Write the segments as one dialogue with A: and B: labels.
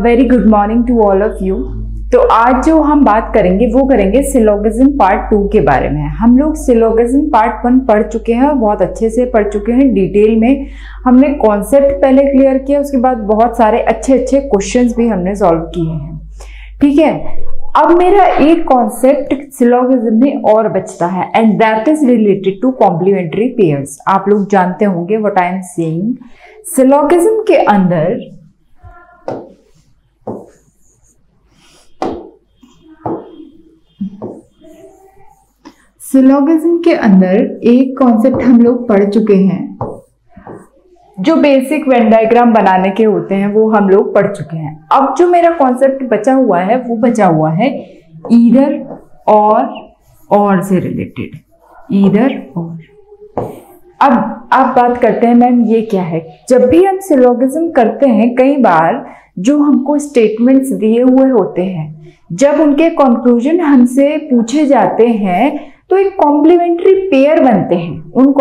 A: Very good morning to all of you. तो आज जो हम बात करेंगे वो करेंगे सिलोगिज्म पार्ट 2 के बारे में। हम लोग सिलोगिज्म पार्ट 1 पढ़ चुके हैं और बहुत अच्छे से पढ़ चुके हैं, डिटेल में हमने कॉन्सेप्ट पहले क्लियर किया, उसके बाद बहुत सारे अच्छे अच्छे क्वेश्चंस भी हमने सॉल्व किए हैं। ठीक है, अब मेरा एक कॉन्सेप्ट सिलोगिज्म में और बचता है and that is related to complementary pairs. आप लोग जानते होंगे what I am saying. Syllogism के अंदर एक कॉन्सेप्ट हम लोग पढ़ चुके हैं, जो बेसिक वेन डायग्राम बनाने के होते हैं वो हम लोग पढ़ चुके हैं। अब जो मेरा कॉन्सेप्ट बचा हुआ है वो बचा हुआ है ईदर और से रिलेटेड, ईदर और। अब आप बात करते हैं मैम ये क्या है। जब भी हम सिलोगिज्म करते हैं, कई बार जो हमको स्टेटमेंट्स दिए हुए होते हैं, जब उनके कंक्लूजन हमसे पूछे जाते हैं तो एक कॉम्प्लीमेंट्री पेयर बनते हैं। उन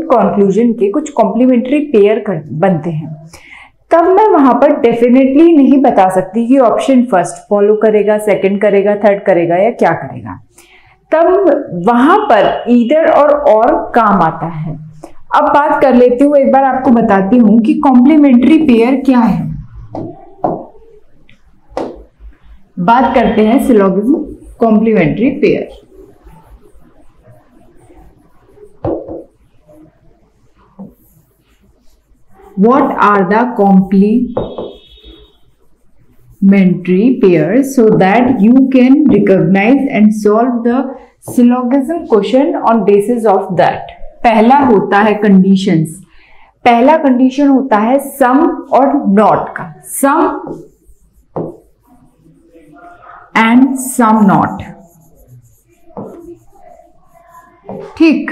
A: कंक्लूजन के कुछ कॉम्प्लीमेंट्री पेयर बनते हैं। तब मैं वहां पर डेफिनेटली नहीं बता सकती कि ऑप्शन फर्स्ट फॉलो करेगा, सेकंड करेगा, थर्ड करेगा या क्या करेगा। तब वहां पर ईदर और काम आता है। अब बात कर लेती हूँ, एक बार आपको बताती हूँ कि कॉम्प्लीमेंट्री पेयर क्या है। बात करते हैं syllogism complementary pair. What are the complementary pairs so that you can recognize and solve the syllogism question on basis of that? पहला होता है conditions। पहला कंडीशन होता है सम और नॉट का, सम एंड सम नॉट। ठीक,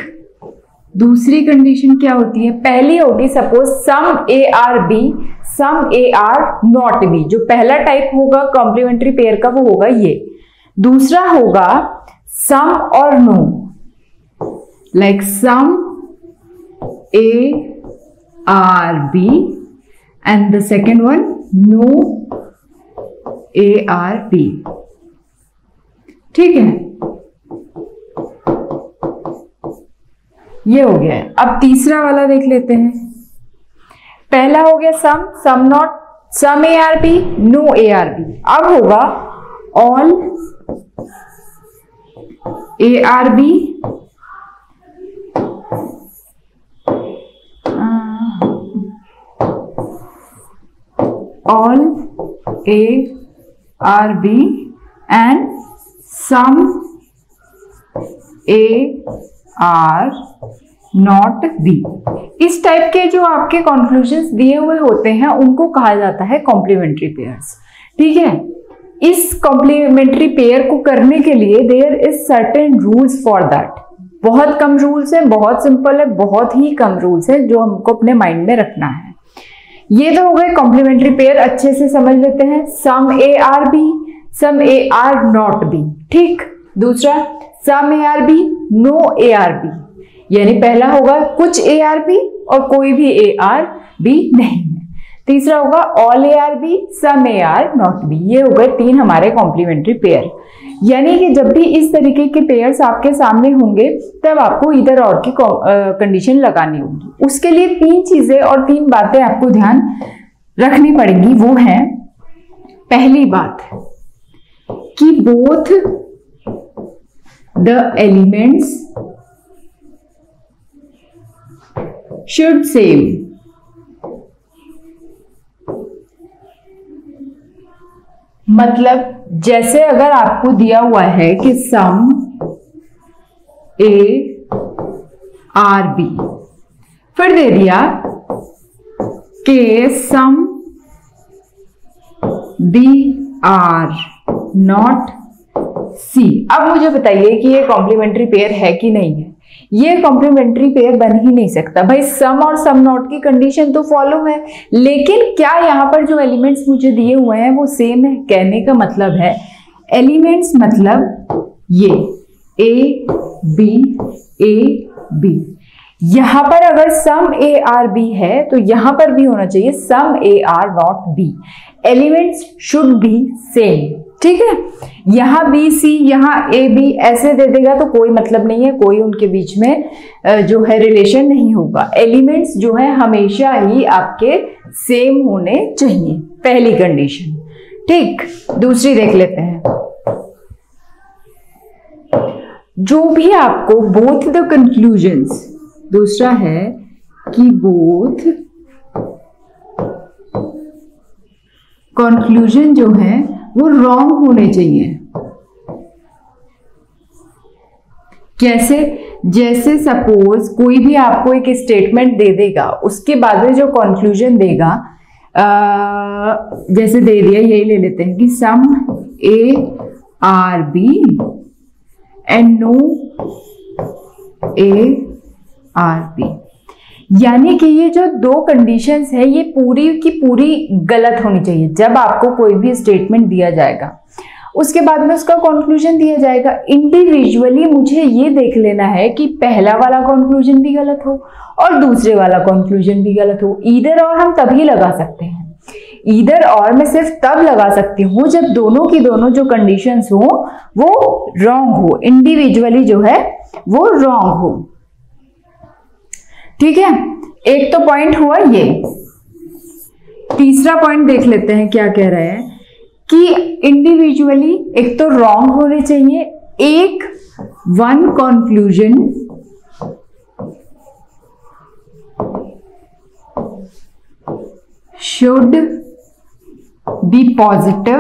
A: दूसरी कंडीशन क्या होती है? पहली होगी suppose some A are B, some A are not B. जो पहला टाइप होगा कॉम्प्लीमेंट्री पेयर का वो होगा ये। दूसरा होगा सम और no, like some A are B and the second one no A are B. ठीक है, ये हो गया है। अब तीसरा वाला देख लेते हैं। पहला हो गया some not, some A are B, no A are B. अब होगा all A are B, all A are B and some A are not B. इस टाइप के जो आपके कंक्लूजन्स दिए हुए होते हैं उनको कहा जाता है कॉम्प्लीमेंट्री पेयर्स। ठीक है, इस कॉम्प्लीमेंट्री पेयर को करने के लिए there is certain rules for that. बहुत कम रूल्स है, बहुत सिंपल है, बहुत ही कम रूल्स है जो हमको अपने माइंड में रखना है। ये तो हो गए कॉम्प्लीमेंट्री पेयर, अच्छे से समझ लेते हैं। Some A are B, some A are not B. ठीक, दूसरा some A are B, no A are B, यानी पहला होगा कुछ ए आर बी और कोई भी ए आर बी नहीं है। तीसरा होगा all A are B, some A are not B. ये हो गए 3 हमारे कॉम्प्लीमेंट्री पेयर। यानी कि जब भी इस तरीके के पेयर्स आपके सामने होंगे तब आपको इधर और की कंडीशन लगानी होगी। उसके लिए 3 चीजें और 3 बातें आपको ध्यान रखनी पड़ेंगी। वो है, पहली बात कि both the elements should same। मतलब जैसे अगर आपको दिया हुआ है कि सम ए आर बी, फिर दे दिया कि सम बी आर नॉट सी। अब मुझे बताइए कि ये कॉम्प्लीमेंट्री पेयर है कि नहीं है। ये कॉम्प्लीमेंट्री पेयर बन ही नहीं सकता भाई। सम और सम नॉट की कंडीशन तो फॉलो है, लेकिन क्या यहाँ पर जो एलिमेंट्स मुझे दिए हुए हैं वो सेम है? कहने का मतलब है एलिमेंट्स मतलब ये ए बी, यहां पर अगर सम ए आर बी है तो यहां पर भी होना चाहिए some A are not B. Elements should be same, ठीक है। यहां बी सी, यहां ए बी ऐसे दे देगा तो कोई मतलब नहीं है, कोई उनके बीच में जो है रिलेशन नहीं होगा। एलिमेंट्स जो है हमेशा ही आपके सेम होने चाहिए, पहली कंडीशन, ठीक। दूसरी देख लेते हैं। जो भी आपको बोथ द कंक्लूजन्स, दूसरा है कि बोथ कंक्लूजन जो है वो रॉन्ग होने चाहिए। कैसे? जैसे सपोज कोई भी आपको एक स्टेटमेंट दे देगा, उसके बाद में जो कंक्लूजन देगा, जैसे दे दिया, यही ले लेते हैं कि some A are B and no A are B, यानी कि ये जो दो कंडीशंस है ये पूरी की पूरी गलत होनी चाहिए। जब आपको कोई भी स्टेटमेंट दिया जाएगा उसके बाद में उसका कंक्लूजन दिया जाएगा, इंडिविजुअली मुझे ये देख लेना है कि पहला वाला कंक्लूजन भी गलत हो और दूसरे वाला कंक्लूजन भी गलत हो। ईदर और हम तभी लगा सकते हैं, ईदर और मैं सिर्फ तब लगा सकती हूँ जब दोनों की दोनों जो कंडीशंस हो वो रॉन्ग हो, इंडिविजुअली जो है वो रॉन्ग हो, ठीक है। एक तो पॉइंट हुआ ये। तीसरा पॉइंट देख लेते हैं क्या कह रहे हैं कि इंडिविजुअली एक तो रॉन्ग होने चाहिए, एक one conclusion should be positive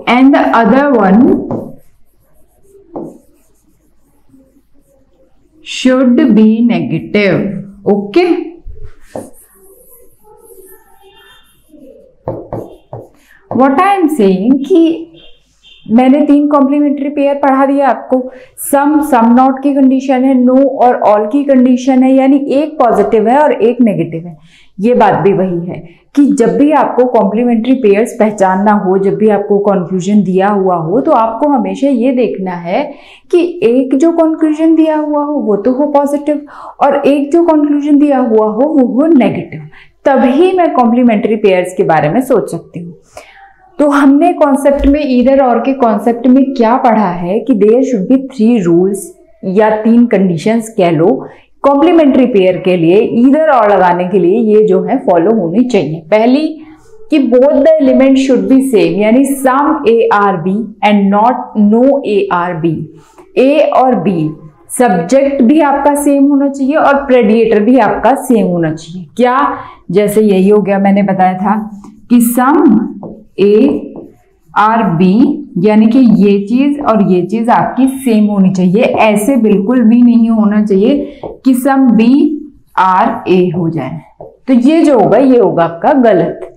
A: and the other one should be negative, okay। what I am saying कि मैंने 3 कॉम्प्लीमेंट्री पेयर पढ़ा दिया आपको। सम नॉट की कंडीशन है, नो और ऑल की कंडीशन है, यानी एक पॉजिटिव है और एक नेगेटिव है। ये बात भी वही है कि जब भी आपको कॉम्प्लीमेंट्री पेयर्स पहचानना हो, जब भी आपको कंक्लूजन दिया हुआ हो, तो आपको हमेशा ये देखना है कि एक जो कंक्लूजन दिया हुआ हो वो तो हो पॉजिटिव और एक जो कंक्लूजन दिया हुआ हो वो हो नेगेटिव, तभी मैं कॉम्प्लीमेंट्री पेयर्स के बारे में सोच सकती हूँ। तो हमने कॉन्सेप्ट में ईदर और के कॉन्सेप्ट में क्या पढ़ा है कि देयर शुड बी 3 रूल्स या 3 कंडीशंस कह लो कॉम्प्लीमेंट्री पेयर के लिए, ईदर और लगाने के लिए ये जो है फॉलो होनी चाहिए। पहली कि both the element should be same, यानी some A are B and not no A are B. A और बी सब्जेक्ट भी आपका सेम होना चाहिए और प्रेडिएटर भी आपका सेम होना चाहिए। क्या? जैसे यही हो गया, मैंने बताया था कि सम ए आर बी, यानी कि ये चीज और ये चीज आपकी सेम होनी चाहिए। ऐसे बिल्कुल भी नहीं होना चाहिए कि सम बी आर ए हो जाए, तो ये जो होगा ये होगा आपका गलत।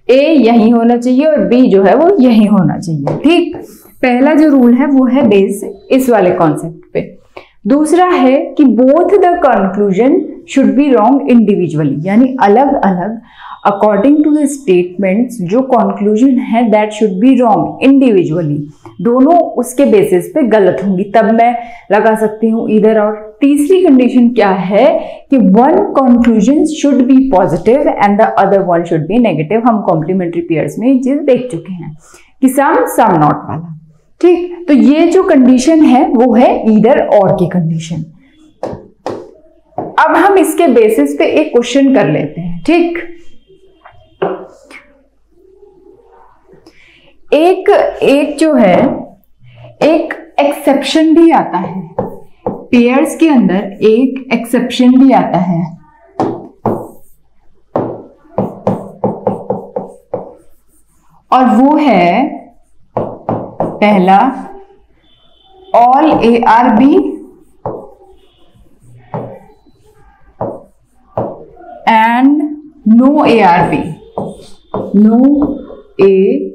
A: ए यही होना चाहिए और बी जो है वो यही होना चाहिए, ठीक। पहला जो रूल है वो है बेस इस वाले कॉन्सेप्ट पे। दूसरा है कि both the conclusion should be wrong individually, यानी अलग अलग अकॉर्डिंग टू द स्टेटमेंट्स जो कंक्लूजन है that should be wrong individually, दोनों उसके बेसिस पे गलत होंगी, तब मैं लगा सकती हूँ ईदर और। तीसरी कंडीशन क्या है कि one conclusion should be positive and the other one should be negative. हम कॉम्प्लीमेंट्री पेयर्स में ये चीज देख चुके हैं कि सम नॉट वाला, ठीक। तो ये जो कंडीशन है वो है ईदर और की कंडीशन। अब हम इसके बेसिस पे एक क्वेश्चन कर लेते हैं, ठीक। एक जो है एक एक्सेप्शन भी आता है, पेयर्स के अंदर एक एक्सेप्शन भी आता है, और वो है पहला all A are B and no A are B, no A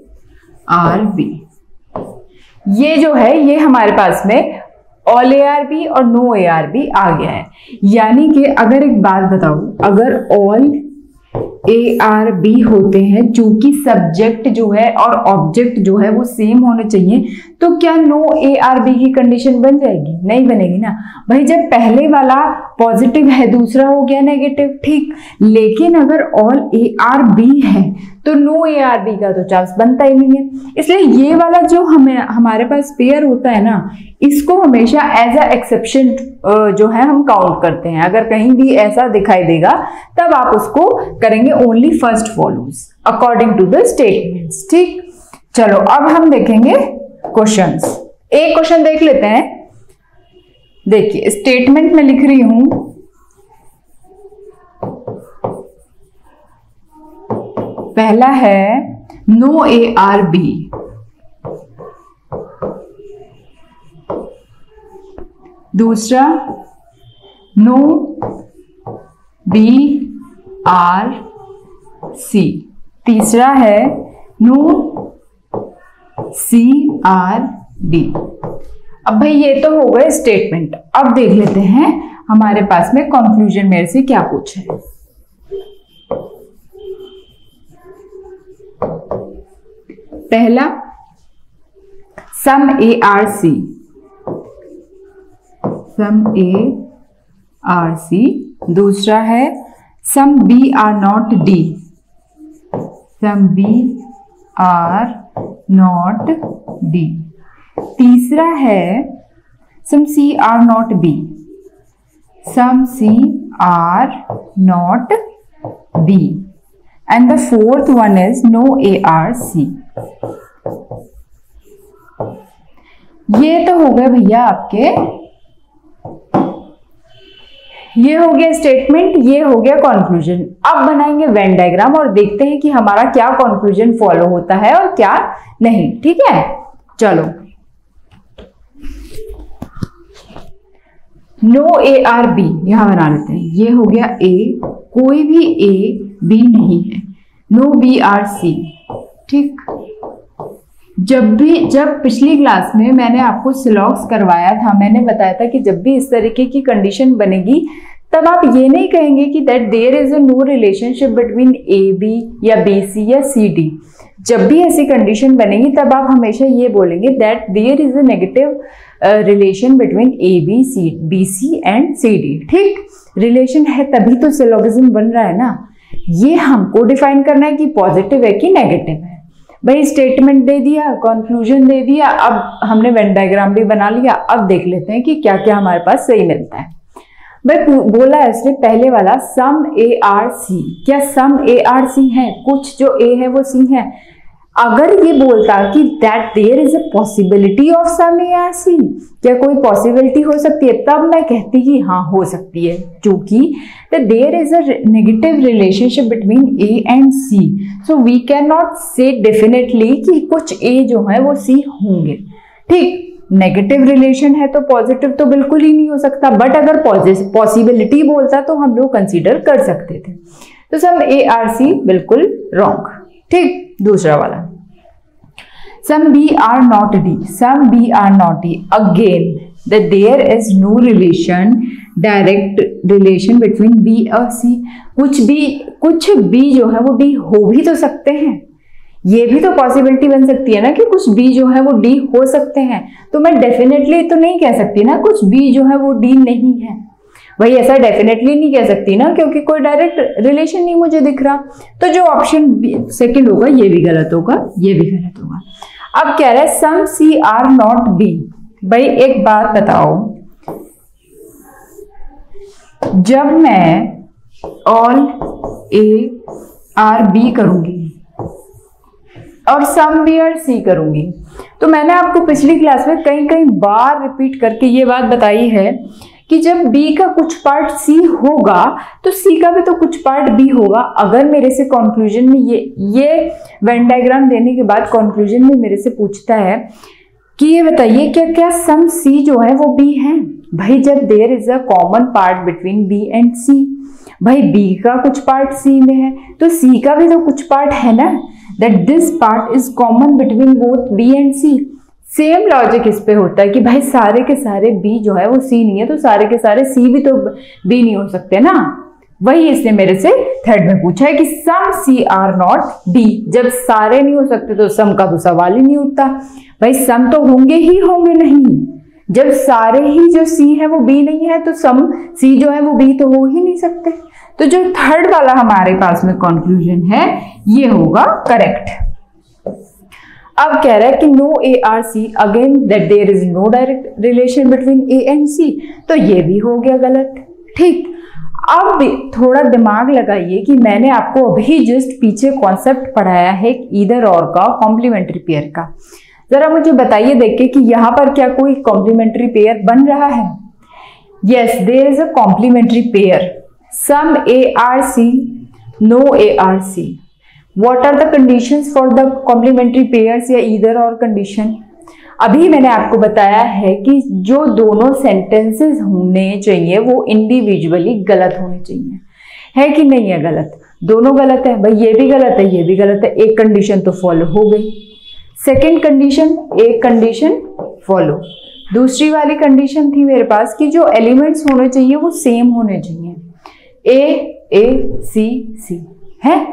A: are B. ये जो है ये हमारे पास में ऑल ए आर बी और नो ए आर बी आ गया है। यानी कि अगर एक बात बताऊं, अगर ऑल ए आर बी होते हैं, चूंकि सब्जेक्ट जो है और ऑब्जेक्ट जो है वो सेम होने चाहिए, तो क्या नो ए आर बी की कंडीशन बन जाएगी? नहीं बनेगी ना भाई। जब पहले वाला पॉजिटिव है, दूसरा हो गया नेगेटिव, ठीक। लेकिन अगर ऑल ए आर बी है तो नो ए आर बी का तो चांस बनता ही नहीं है। इसलिए ये वाला जो हमारे पास पेयर होता है ना, इसको हमेशा एज अ एक्सेप्शन जो है हम काउंट करते हैं। अगर कहीं भी ऐसा दिखाई देगा तब आप उसको करेंगे only first follows according to the statements, ठीक। चलो अब हम देखेंगे क्वेश्चंस। एक क्वेश्चन देख लेते हैं। देखिए स्टेटमेंट में लिख रही हूं, पहला है नो ए आर बी, दूसरा नो बी आर सी, तीसरा है नो सी आर डी। अब भाई ये तो हो गए स्टेटमेंट। अब देख लेते हैं हमारे पास में कंक्लूजन मेरे से क्या पूछा है। पहला सम A are C, some A are C, दूसरा है some B are not D, some B are not D, तीसरा है some C are not B, some C are not B, and the fourth one is no ARC। ये तो हो गए भैया आपके, ये हो गया स्टेटमेंट, ये हो गया कंक्लूजन। अब बनाएंगे वेन डायग्राम और देखते हैं कि हमारा क्या कंक्लूजन फॉलो होता है और क्या नहीं, ठीक है। चलो नो ए आर बी यहां बना लेते हैं। ये हो गया ए, कोई भी ए बी नहीं है, नो बी आर सी, ठीक। जब पिछली क्लास में मैंने आपको सिलॉक्स करवाया था, मैंने बताया था कि जब भी इस तरीके की कंडीशन बनेगी तब आप ये नहीं कहेंगे कि that there is a no relationship between A B या बी सी या सी डी। जब भी ऐसी कंडीशन बनेगी तब आप हमेशा ये बोलेंगे that there is a negative relation between A B C, B C and C D, ठीक। रिलेशन है तभी तो सिलोगिज्म बन रहा है ना। ये हमको डिफाइन करना है कि पॉजिटिव है कि नेगेटिव है। भाई स्टेटमेंट दे दिया, कंक्लूजन दे दिया, अब हमने वेन डायग्राम भी बना लिया। अब देख लेते हैं कि क्या क्या हमारे पास सही मिलता है। भाई बोला है इसने पहले वाला सम ए आर सी, क्या सम ए आर सी है? कुछ जो ए है वो सी है। अगर ये बोलता कि that there is a possibility of some A are C, क्या कोई पॉसिबिलिटी हो सकती है, तब मैं कहती कि हाँ हो सकती है, क्योंकि there is a negative relationship between A and C, so we can not say definitely कि कुछ ए जो है वो सी होंगे, ठीक। नेगेटिव रिलेशन है तो पॉजिटिव तो बिल्कुल ही नहीं हो सकता, बट अगर पॉसिबिलिटी बोलता तो हम लोग कंसीडर कर सकते थे। तो सम ए आर सी बिल्कुल रॉन्ग, ठीक। दूसरा वाला some B are not D, some B are not D, again that there is no relation, direct relation between B और C। कुछ B जो है वो D हो भी तो सकते हैं, ये भी तो पॉसिबिलिटी बन सकती है ना कि कुछ B जो है वो D हो सकते हैं। तो मैं डेफिनेटली तो नहीं कह सकती ना कुछ B जो है वो D नहीं है। भाई ऐसा डेफिनेटली नहीं कह सकती ना, क्योंकि कोई डायरेक्ट रिलेशन नहीं मुझे दिख रहा। तो जो ऑप्शन सेकंड होगा ये भी गलत होगा, ये भी गलत होगा। अब कह रहा है सम C आर नॉट B। भाई एक बात बताओ, जब मैं ऑल ए आर बी करूंगी और सम बी आर सी करूंगी, तो मैंने आपको पिछली क्लास में कई बार रिपीट करके ये बात बताई है कि जब B का कुछ पार्ट C होगा तो C का भी तो कुछ पार्ट B होगा। अगर मेरे से कंक्लूजन में ये वेन डायग्राम देने के बाद कंक्लूजन में मेरे से पूछता है कि ये बताइए क्या क्या सम C जो है वो B है, भाई जब there is a common part between B and C, भाई B का कुछ पार्ट C में है तो C का भी तो कुछ पार्ट है ना, that this part is common between both B and C। Same logic इस पे होता है कि भाई सारे के सारे B जो है वो C नहीं है तो सारे के सारे C भी तो B नहीं हो सकते ना। वही इसने मेरे से थर्ड में पूछा है कि सम सी आर नॉट डी। जब सारे नहीं हो सकते तो सम का तो सवाल ही नहीं उठता। भाई सम तो होंगे ही होंगे नहीं, जब सारे ही जो सी है वो बी नहीं है तो सम सी जो है वो बी तो हो ही नहीं सकते। तो जो थर्ड वाला हमारे पास में कंक्लूजन है ये होगा करेक्ट। अब कह रहा है कि no A are C again that there is no direct relation between A and C, तो ये भी हो गया गलत। ठीक, अब थोड़ा दिमाग लगाइए कि मैंने आपको अभी जस्ट पीछे कॉन्सेप्ट पढ़ाया है ईदर और का कॉम्प्लीमेंट्री पेयर का। जरा मुझे बताइए देख के कि यहां पर क्या कोई कॉम्प्लीमेंट्री पेयर बन रहा है? Yes, there is a complementary pair, some A are C no A are C. What are the conditions for the complementary pairs या either और condition? अभी मैंने आपको बताया है कि जो दोनों सेंटेंसेस होने चाहिए वो इंडिविजुअली गलत होने चाहिए, है कि नहीं है गलत? दोनों गलत है भाई, ये भी गलत है ये भी गलत है, एक कंडीशन तो फॉलो हो गई। सेकेंड कंडीशन, एक कंडीशन फॉलो। दूसरी वाली कंडीशन थी मेरे पास कि जो एलिमेंट्स होने चाहिए वो सेम होने चाहिए, ए सी सी है।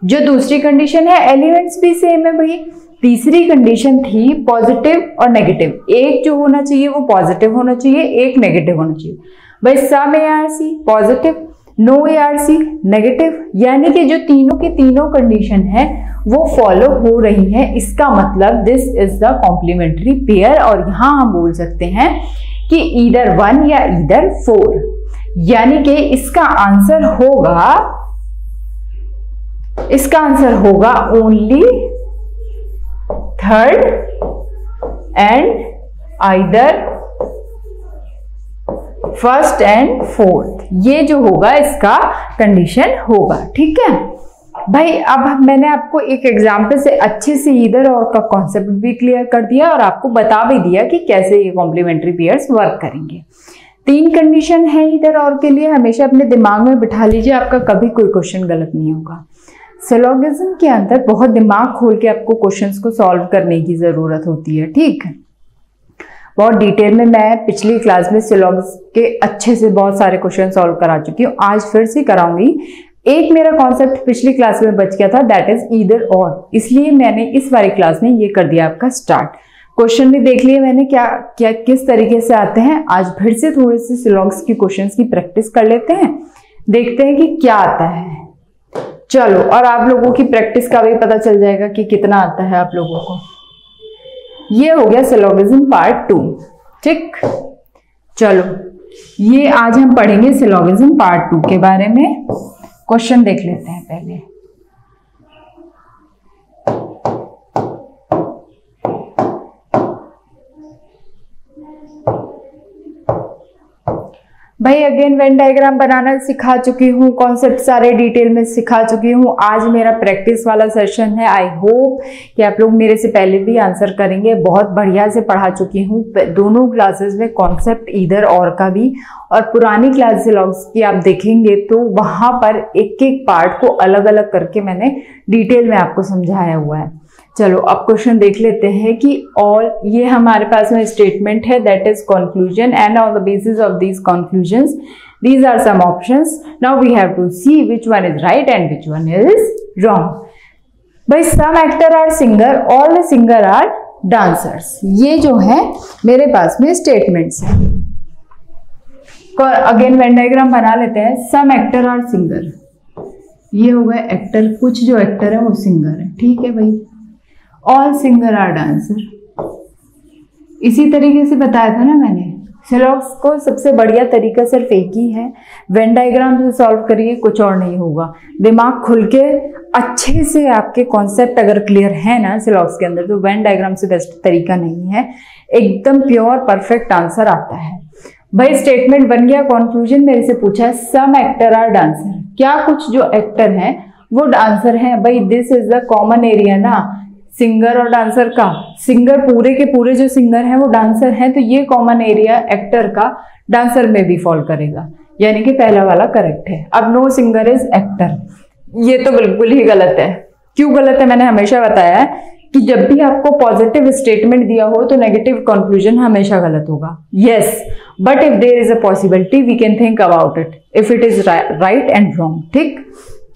A: जो दूसरी कंडीशन है एलिमेंट्स भी सेम है भाई। तीसरी कंडीशन थी पॉजिटिव और नेगेटिव, एक जो होना चाहिए वो पॉजिटिव होना चाहिए, एक नेगेटिव होना चाहिए। भाई some A are C positive, no A are C negative, यानी कि जो तीनों की तीनों कंडीशन है वो फॉलो हो रही है। इसका मतलब this is the complementary pair. और यहां हम बोल सकते हैं कि ईदर 1 या ईदर 4, यानी कि इसका आंसर होगा only third and either first and fourth, ये जो होगा इसका कंडीशन होगा। ठीक है भाई, अब मैंने आपको एक एग्जांपल से अच्छे से ईदर और का कॉन्सेप्ट भी क्लियर कर दिया और आपको बता भी दिया कि कैसे ये कॉम्प्लीमेंट्री पेयर्स वर्क करेंगे। 3 कंडीशन है ईदर और के लिए, हमेशा अपने दिमाग में बिठा लीजिए, आपका कभी कोई क्वेश्चन गलत नहीं होगा। सिलोगिज्म के अंदर बहुत दिमाग खोल के आपको क्वेश्चंस को सॉल्व करने की जरूरत होती है। ठीक है, बहुत डिटेल में मैं पिछली क्लास में सिलोगिज्म के अच्छे से बहुत सारे क्वेश्चन सॉल्व करा चुकी हूँ, आज फिर से कराऊंगी। एक मेरा कॉन्सेप्ट पिछली क्लास में बच गया था, दैट इज ईदर और, इसलिए मैंने इस वाली क्लास में ये कर दिया आपका स्टार्ट। क्वेश्चन भी देख लिए मैंने क्या क्या किस तरीके से आते हैं। आज फिर से थोड़ी सी सिलोग्स की क्वेश्चंस की प्रैक्टिस कर लेते हैं, देखते हैं कि क्या आता है। चलो, और आप लोगों की प्रैक्टिस का भी पता चल जाएगा कि कितना आता है आप लोगों को। ये हो गया सिलोगिज्म पार्ट 2। ठीक, चलो ये आज हम पढ़ेंगे सिलोगिज्म पार्ट 2 के बारे में। क्वेश्चन देख लेते हैं पहले। भाई अगेन वेन डायग्राम बनाना सिखा चुकी हूँ, कॉन्सेप्ट सारे डिटेल में सिखा चुकी हूँ। आज मेरा प्रैक्टिस वाला सेशन है। आई होप कि आप लोग मेरे से पहले भी आंसर करेंगे। बहुत बढ़िया से पढ़ा चुकी हूँ दोनों क्लासेस में, कॉन्सेप्ट ईदर और का भी। और पुरानी क्लास लॉग्स की आप देखेंगे तो वहां पर एक एक पार्ट को अलग अलग करके मैंने डिटेल में आपको समझाया हुआ है। चलो अब क्वेश्चन देख लेते हैं कि ऑल, ये हमारे पास में स्टेटमेंट है that is conclusion and on the basis of these conclusions these are some options, now we have to see which one is right and which one is wrong. भाई some actor are singer, all the singer are dancers, ये जो है मेरे पास में statements है। Again Venn diagram बना लेते हैं। सम एक्टर आर सिंगर, ये हो गए एक्टर, कुछ जो एक्टर है वो सिंगर है। ठीक है भाई, ऑल सिंगर आर डांसर, इसी तरीके से बताया था ना मैंने। सिलोग्स को सबसे बढ़िया तरीका सिर्फ एक ही है, वेन डायग्राम से सॉल्व करिए, कुछ और नहीं होगा। दिमाग खुल के अच्छे से आपके कॉन्सेप्ट अगर क्लियर है ना सिलोग्स के अंदर, तो वेन डायग्राम से बेस्ट तरीका नहीं है, एकदम प्योर परफेक्ट आंसर आता है। भाई स्टेटमेंट बन गया, कंक्लूजन मेरे से पूछा है सम एक्टर आर डांसर, क्या कुछ जो एक्टर हैं वो डांसर हैं। भाई this is the common area ना सिंगर और डांसर का, सिंगर पूरे के पूरे जो सिंगर हैं वो डांसर हैं, तो ये कॉमन एरिया एक्टर का डांसर में भी फॉल करेगा, यानी कि पहला वाला करेक्ट है। अब नो सिंगर इज एक्टर, ये तो बिल्कुल ही गलत है। क्यों गलत है? मैंने हमेशा बताया है कि जब भी आपको पॉजिटिव स्टेटमेंट दिया हो तो नेगेटिव कंक्लूजन हमेशा गलत होगा। Yes, but if there is a possibility we can think about it if it is right and wrong. ठीक,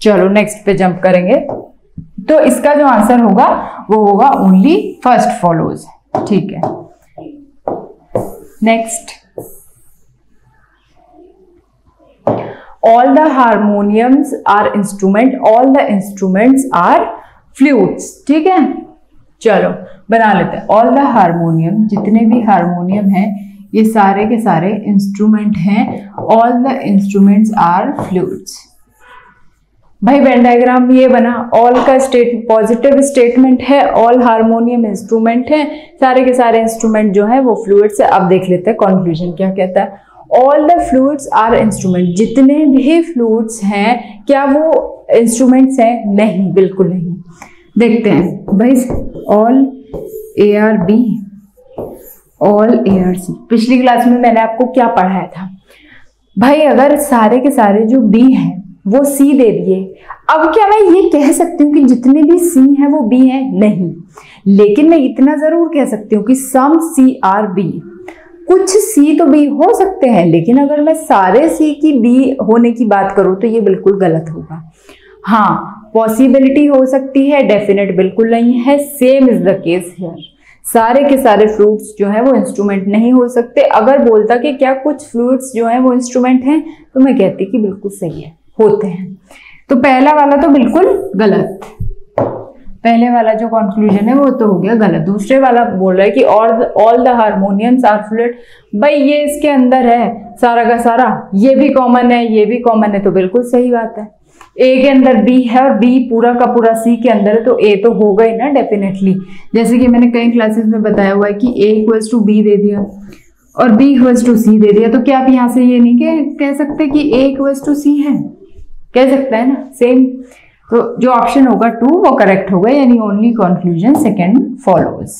A: चलो नेक्स्ट पे जंप करेंगे। तो इसका जो आंसर होगा वो होगा ओनली फर्स्ट फॉलोज। ठीक है, next, all the harmoniums are instrument, all the instruments are flutes। ठीक है, चलो बना लेते हैं। all the harmonium, जितने भी हारमोनियम हैं ये सारे के सारे इंस्ट्रूमेंट हैं। all the instruments are flutes। भाई वेन डायग्राम ये बना, ऑल का पॉजिटिव स्टेटमेंट है, ऑल हारमोनियम इंस्ट्रूमेंट है, सारे के सारे इंस्ट्रूमेंट जो है वो फ्लूइड्स है। अब देख लेते हैं कंक्लूजन क्या कहता है। All the fluids are instrument, जितने भी फ्लूइड्स हैं क्या वो इंस्ट्रूमेंट्स हैं? नहीं, बिल्कुल नहीं। देखते हैं भाई, ऑल ARB, ऑल ARC। पिछली क्लास में मैंने आपको क्या पढ़ाया था भाई? अगर सारे के सारे जो B हैं वो C दे दिए, अब क्या मैं ये कह सकती हूँ कि जितने भी C हैं वो B हैं? नहीं, लेकिन मैं इतना जरूर कह सकती हूँ कि सम C are B। कुछ C तो B हो सकते हैं, लेकिन अगर मैं सारे C की B होने की बात करूँ तो ये बिल्कुल गलत होगा। हाँ, पॉसिबिलिटी हो सकती है, डेफिनेट बिल्कुल नहीं है। Same is the case here. सारे के सारे फ्लूइड्स जो है वो इंस्ट्रूमेंट नहीं हो सकते। अगर बोलता कि क्या कुछ फ्लूइड्स जो है वो इंस्ट्रूमेंट हैं, तो मैं कहती कि बिल्कुल सही है, होते हैं। तो पहला वाला तो बिल्कुल गलत, पहले वाला जो कंक्लूजन है वो तो हो गया गलत। दूसरे वाला बोल रहा है कि all the harmoniums are fluid. भाई ये इसके अंदर है सारा का सारा, ये भी कॉमन है, ये भी कॉमन है, तो बिल्कुल सही बात है। A के अंदर B है और B पूरा का पूरा C के अंदर है, तो A तो होगा ही ना डेफिनेटली। जैसे कि मैंने कई क्लासेस में बताया हुआ है कि A इक्वल्स टू B दे दिया और B इक्वल्स टू C दे दिया, तो क्या आप यहाँ से ये नहीं कह सकते कि A इक्वल्स टू C है? कह सकता है ना, सेम। तो जो ऑप्शन होगा 2 वो करेक्ट होगा, यानी only conclusion second follows.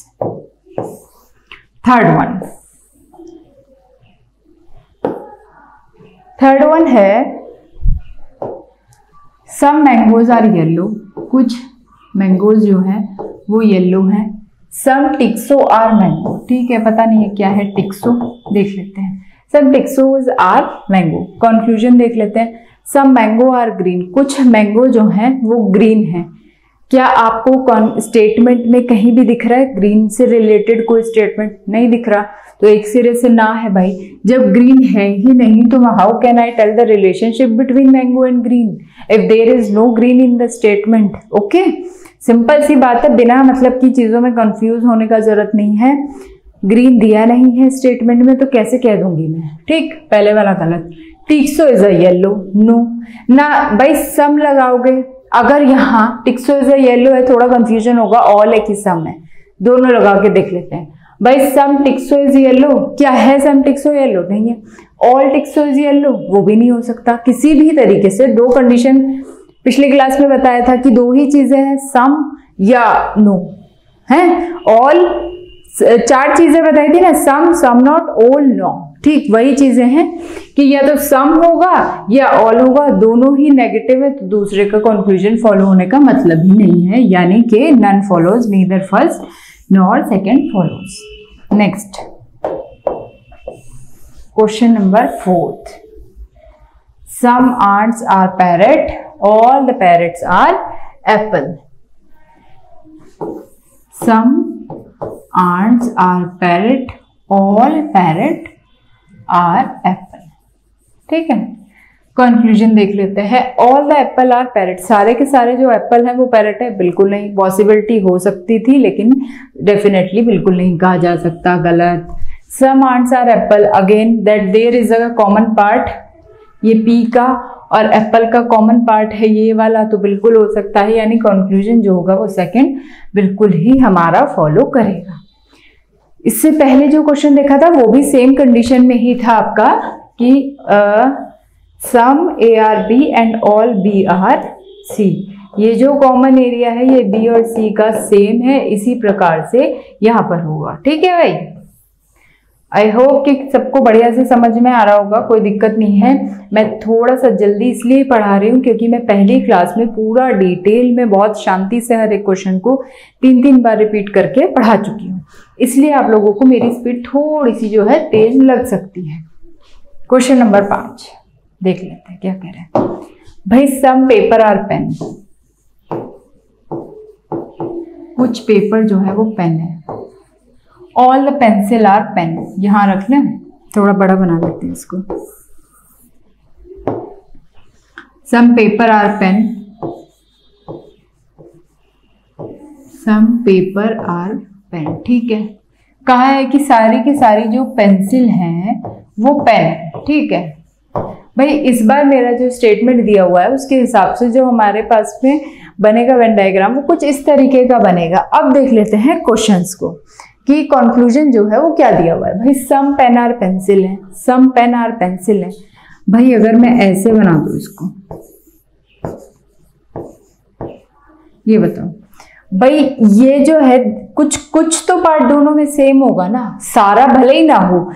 A: Third one है सम मैंगोज आर येलो। कुछ मैंगोज जो है वो येलो हैं। सम टिक्सो आर मैंगो। ठीक है, पता नहीं है क्या है टिक्सो, देख लेते हैं। सम टिक्सोज आर मैंगो। कंक्लूजन देख लेते हैं। सम मैंगो आर ग्रीन। कुछ मैंगो जो हैं वो ग्रीन हैं। क्या आपको स्टेटमेंट में कहीं भी दिख रहा है ग्रीन से रिलेटेड कोई स्टेटमेंट? नहीं दिख रहा, तो एक सिरे से ना है भाई। जब ग्रीन है ही नहीं तो how can I tell the relationship between mango and green if there is no green in the statement? Okay, simple सी बात है, बिना मतलब की चीजों में कंफ्यूज होने का जरूरत नहीं है। ग्रीन दिया नहीं है स्टेटमेंट में तो कैसे कह दूंगी मैं? ठीक, पहले वाला गलत। टिक्सो इज अ येलो, नो ना भाई। सम लगाओगे, अगर यहाँ टिक्सो इज अ येलो है थोड़ा कंफ्यूजन होगा, ऑल है कि सम है, दोनों लगा के देख लेते हैं। भाई सम टिक्सो इज येलो, क्या है सम टिक्सो येलो? नहीं है। ऑल टिक्सो इज येलो, वो भी नहीं हो सकता किसी भी तरीके से। दो कंडीशन पिछली क्लास में बताया था कि दो ही चीजें हैं, सम या नो है। ऑल 4 चीजें बताई थी ना, सम, सम नॉट, ऑल, नो। ठीक, वही चीजें हैं कि या तो सम होगा या ऑल होगा, दोनों ही नेगेटिव है तो दूसरे का कंक्लूजन फॉलो होने का मतलब ही नहीं है, यानी कि none follows, neither first nor second follows. Next question number 4। Some ants are parrot, all the parrots are apple. Some ants are parrot, all parrot are apple. ठीक है, कंक्लूजन देख लेते हैं। All the apple are parrot, सारे के सारे जो Apple हैं वो पैरेट है? बिल्कुल नहीं। पॉसिबिलिटी हो सकती थी लेकिन डेफिनेटली बिल्कुल नहीं कहा जा सकता, गलत। Some ants are apple, again that there is a common part, ये पी का और एप्पल का कॉमन पार्ट है ये वाला, तो बिल्कुल हो सकता है, यानी कंक्लूजन जो होगा वो सेकंड बिल्कुल ही हमारा फॉलो करेगा। इससे पहले जो क्वेश्चन देखा था वो भी सेम कंडीशन में ही था आपका कि सम A are B and all B are C। ये जो कॉमन एरिया है ये B और C का सेम है, इसी प्रकार से यहां पर होगा। ठीक है भाई, आई होप कि सबको बढ़िया से समझ में आ रहा होगा, कोई दिक्कत नहीं है। मैं थोड़ा सा जल्दी इसलिए पढ़ा रही हूँ क्योंकि मैं पहली क्लास में पूरा डिटेल में बहुत शांति से हर एक क्वेश्चन को 3-3 बार रिपीट करके पढ़ा चुकी हूँ, इसलिए आप लोगों को मेरी स्पीड थोड़ी सी जो है तेज लग सकती है। क्वेश्चन नंबर 5 देख लेते हैं क्या कह रहे हैं भाई। सम पेपर आर पेन, कुछ पेपर जो है वो पेन है। All the pencil are pen, यहां रख लें, थोड़ा बड़ा बना लेते हैं इसको। Some paper are pen, some paper are pen, ठीक है। कहा है कि सारी की सारी जो पेंसिल हैं वो पेन है, ठीक है भाई। इस बार मेरा जो स्टेटमेंट दिया हुआ है उसके हिसाब से जो हमारे पास में बनेगा वेन डायग्राम वो कुछ इस तरीके का बनेगा। अब देख लेते हैं क्वेश्चंस को कि कंक्लूजन जो है वो क्या दिया हुआ है भाई। सम पेन आर पेंसिल है, सम पेन आर पेंसिल है भाई। अगर मैं ऐसे बना दूं इसको, ये बताओ भाई, ये जो है कुछ तो पार्ट दोनों में सेम होगा ना, सारा भले ही ना हो।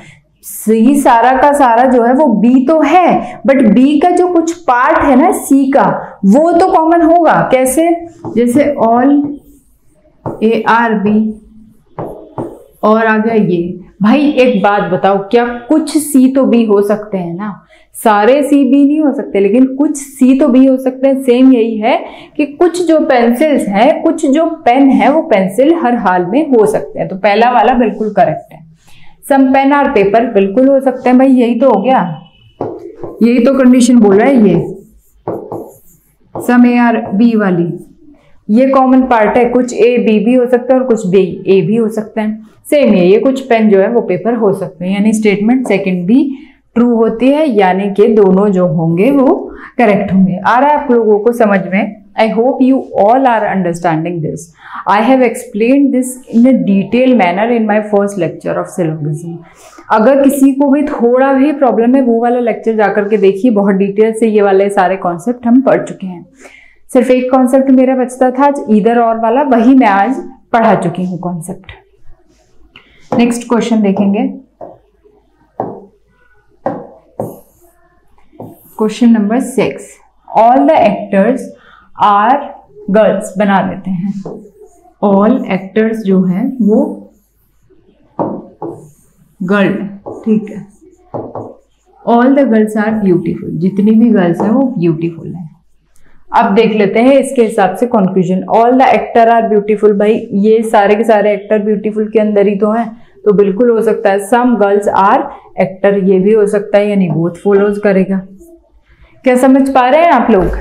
A: सी सारा का सारा जो है वो बी तो है, बट बी का जो कुछ पार्ट है ना सी का, वो तो कॉमन होगा। कैसे? जैसे ऑल ए आर बी, और आ गया ये। भाई एक बात बताओ, क्या कुछ सी तो बी हो सकते हैं ना? सारे सी बी नहीं हो सकते, लेकिन कुछ सी तो बी हो सकते हैं। सेम यही है कि कुछ जो पेंसिल्स हैं, कुछ जो पेन है वो पेंसिल हर हाल में हो सकते हैं। तो पहला वाला बिल्कुल करेक्ट है। सम पेन आर पेपर बिल्कुल हो सकते हैं भाई, यही तो हो गया, यही तो कंडीशन बोल रहा है ये। सम ए आर बी वाली ये कॉमन पार्ट है, कुछ ए बी भी हो सकता है और कुछ बी ए भी हो सकते हैं। सेम है, ये कुछ पेन जो है वो पेपर हो सकते हैं, यानी स्टेटमेंट सेकंड भी ट्रू होती है, यानी कि दोनों जो होंगे वो करेक्ट होंगे। आ रहा है आप लोगों को समझ में? I hope you all are understanding this. I have explained this in a detailed manner in my first lecture of syllogism. अगर किसी को भी थोड़ा भी प्रॉब्लम है वो वाला लेक्चर जाकर के देखिए, बहुत डिटेल से ये वाले सारे कॉन्सेप्ट हम पढ़ चुके हैं। सिर्फ एक कॉन्सेप्ट मेरा बचता था ईदर और वाला, वही मैं आज पढ़ा चुकी हूँ कॉन्सेप्ट। नेक्स्ट क्वेश्चन देखेंगे, question number 6। All the actors are girls बना लेते हैं। ऑल एक्टर्स जो है वो गर्ल, ठीक है। All the girls are beautiful, जितनी भी गर्ल्स हैं वो ब्यूटीफुल हैं। अब देख लेते हैं इसके हिसाब से conclusion. All the actor are beautiful, भाई ये सारे के सारे एक्टर ब्यूटीफुल के अंदर ही तो हैं, तो बिल्कुल हो सकता है। सम गर्ल्स आर एक्टर, ये भी हो सकता है, यानी बोथ फॉलोज करेगा। क्या समझ पा रहे हैं आप लोग?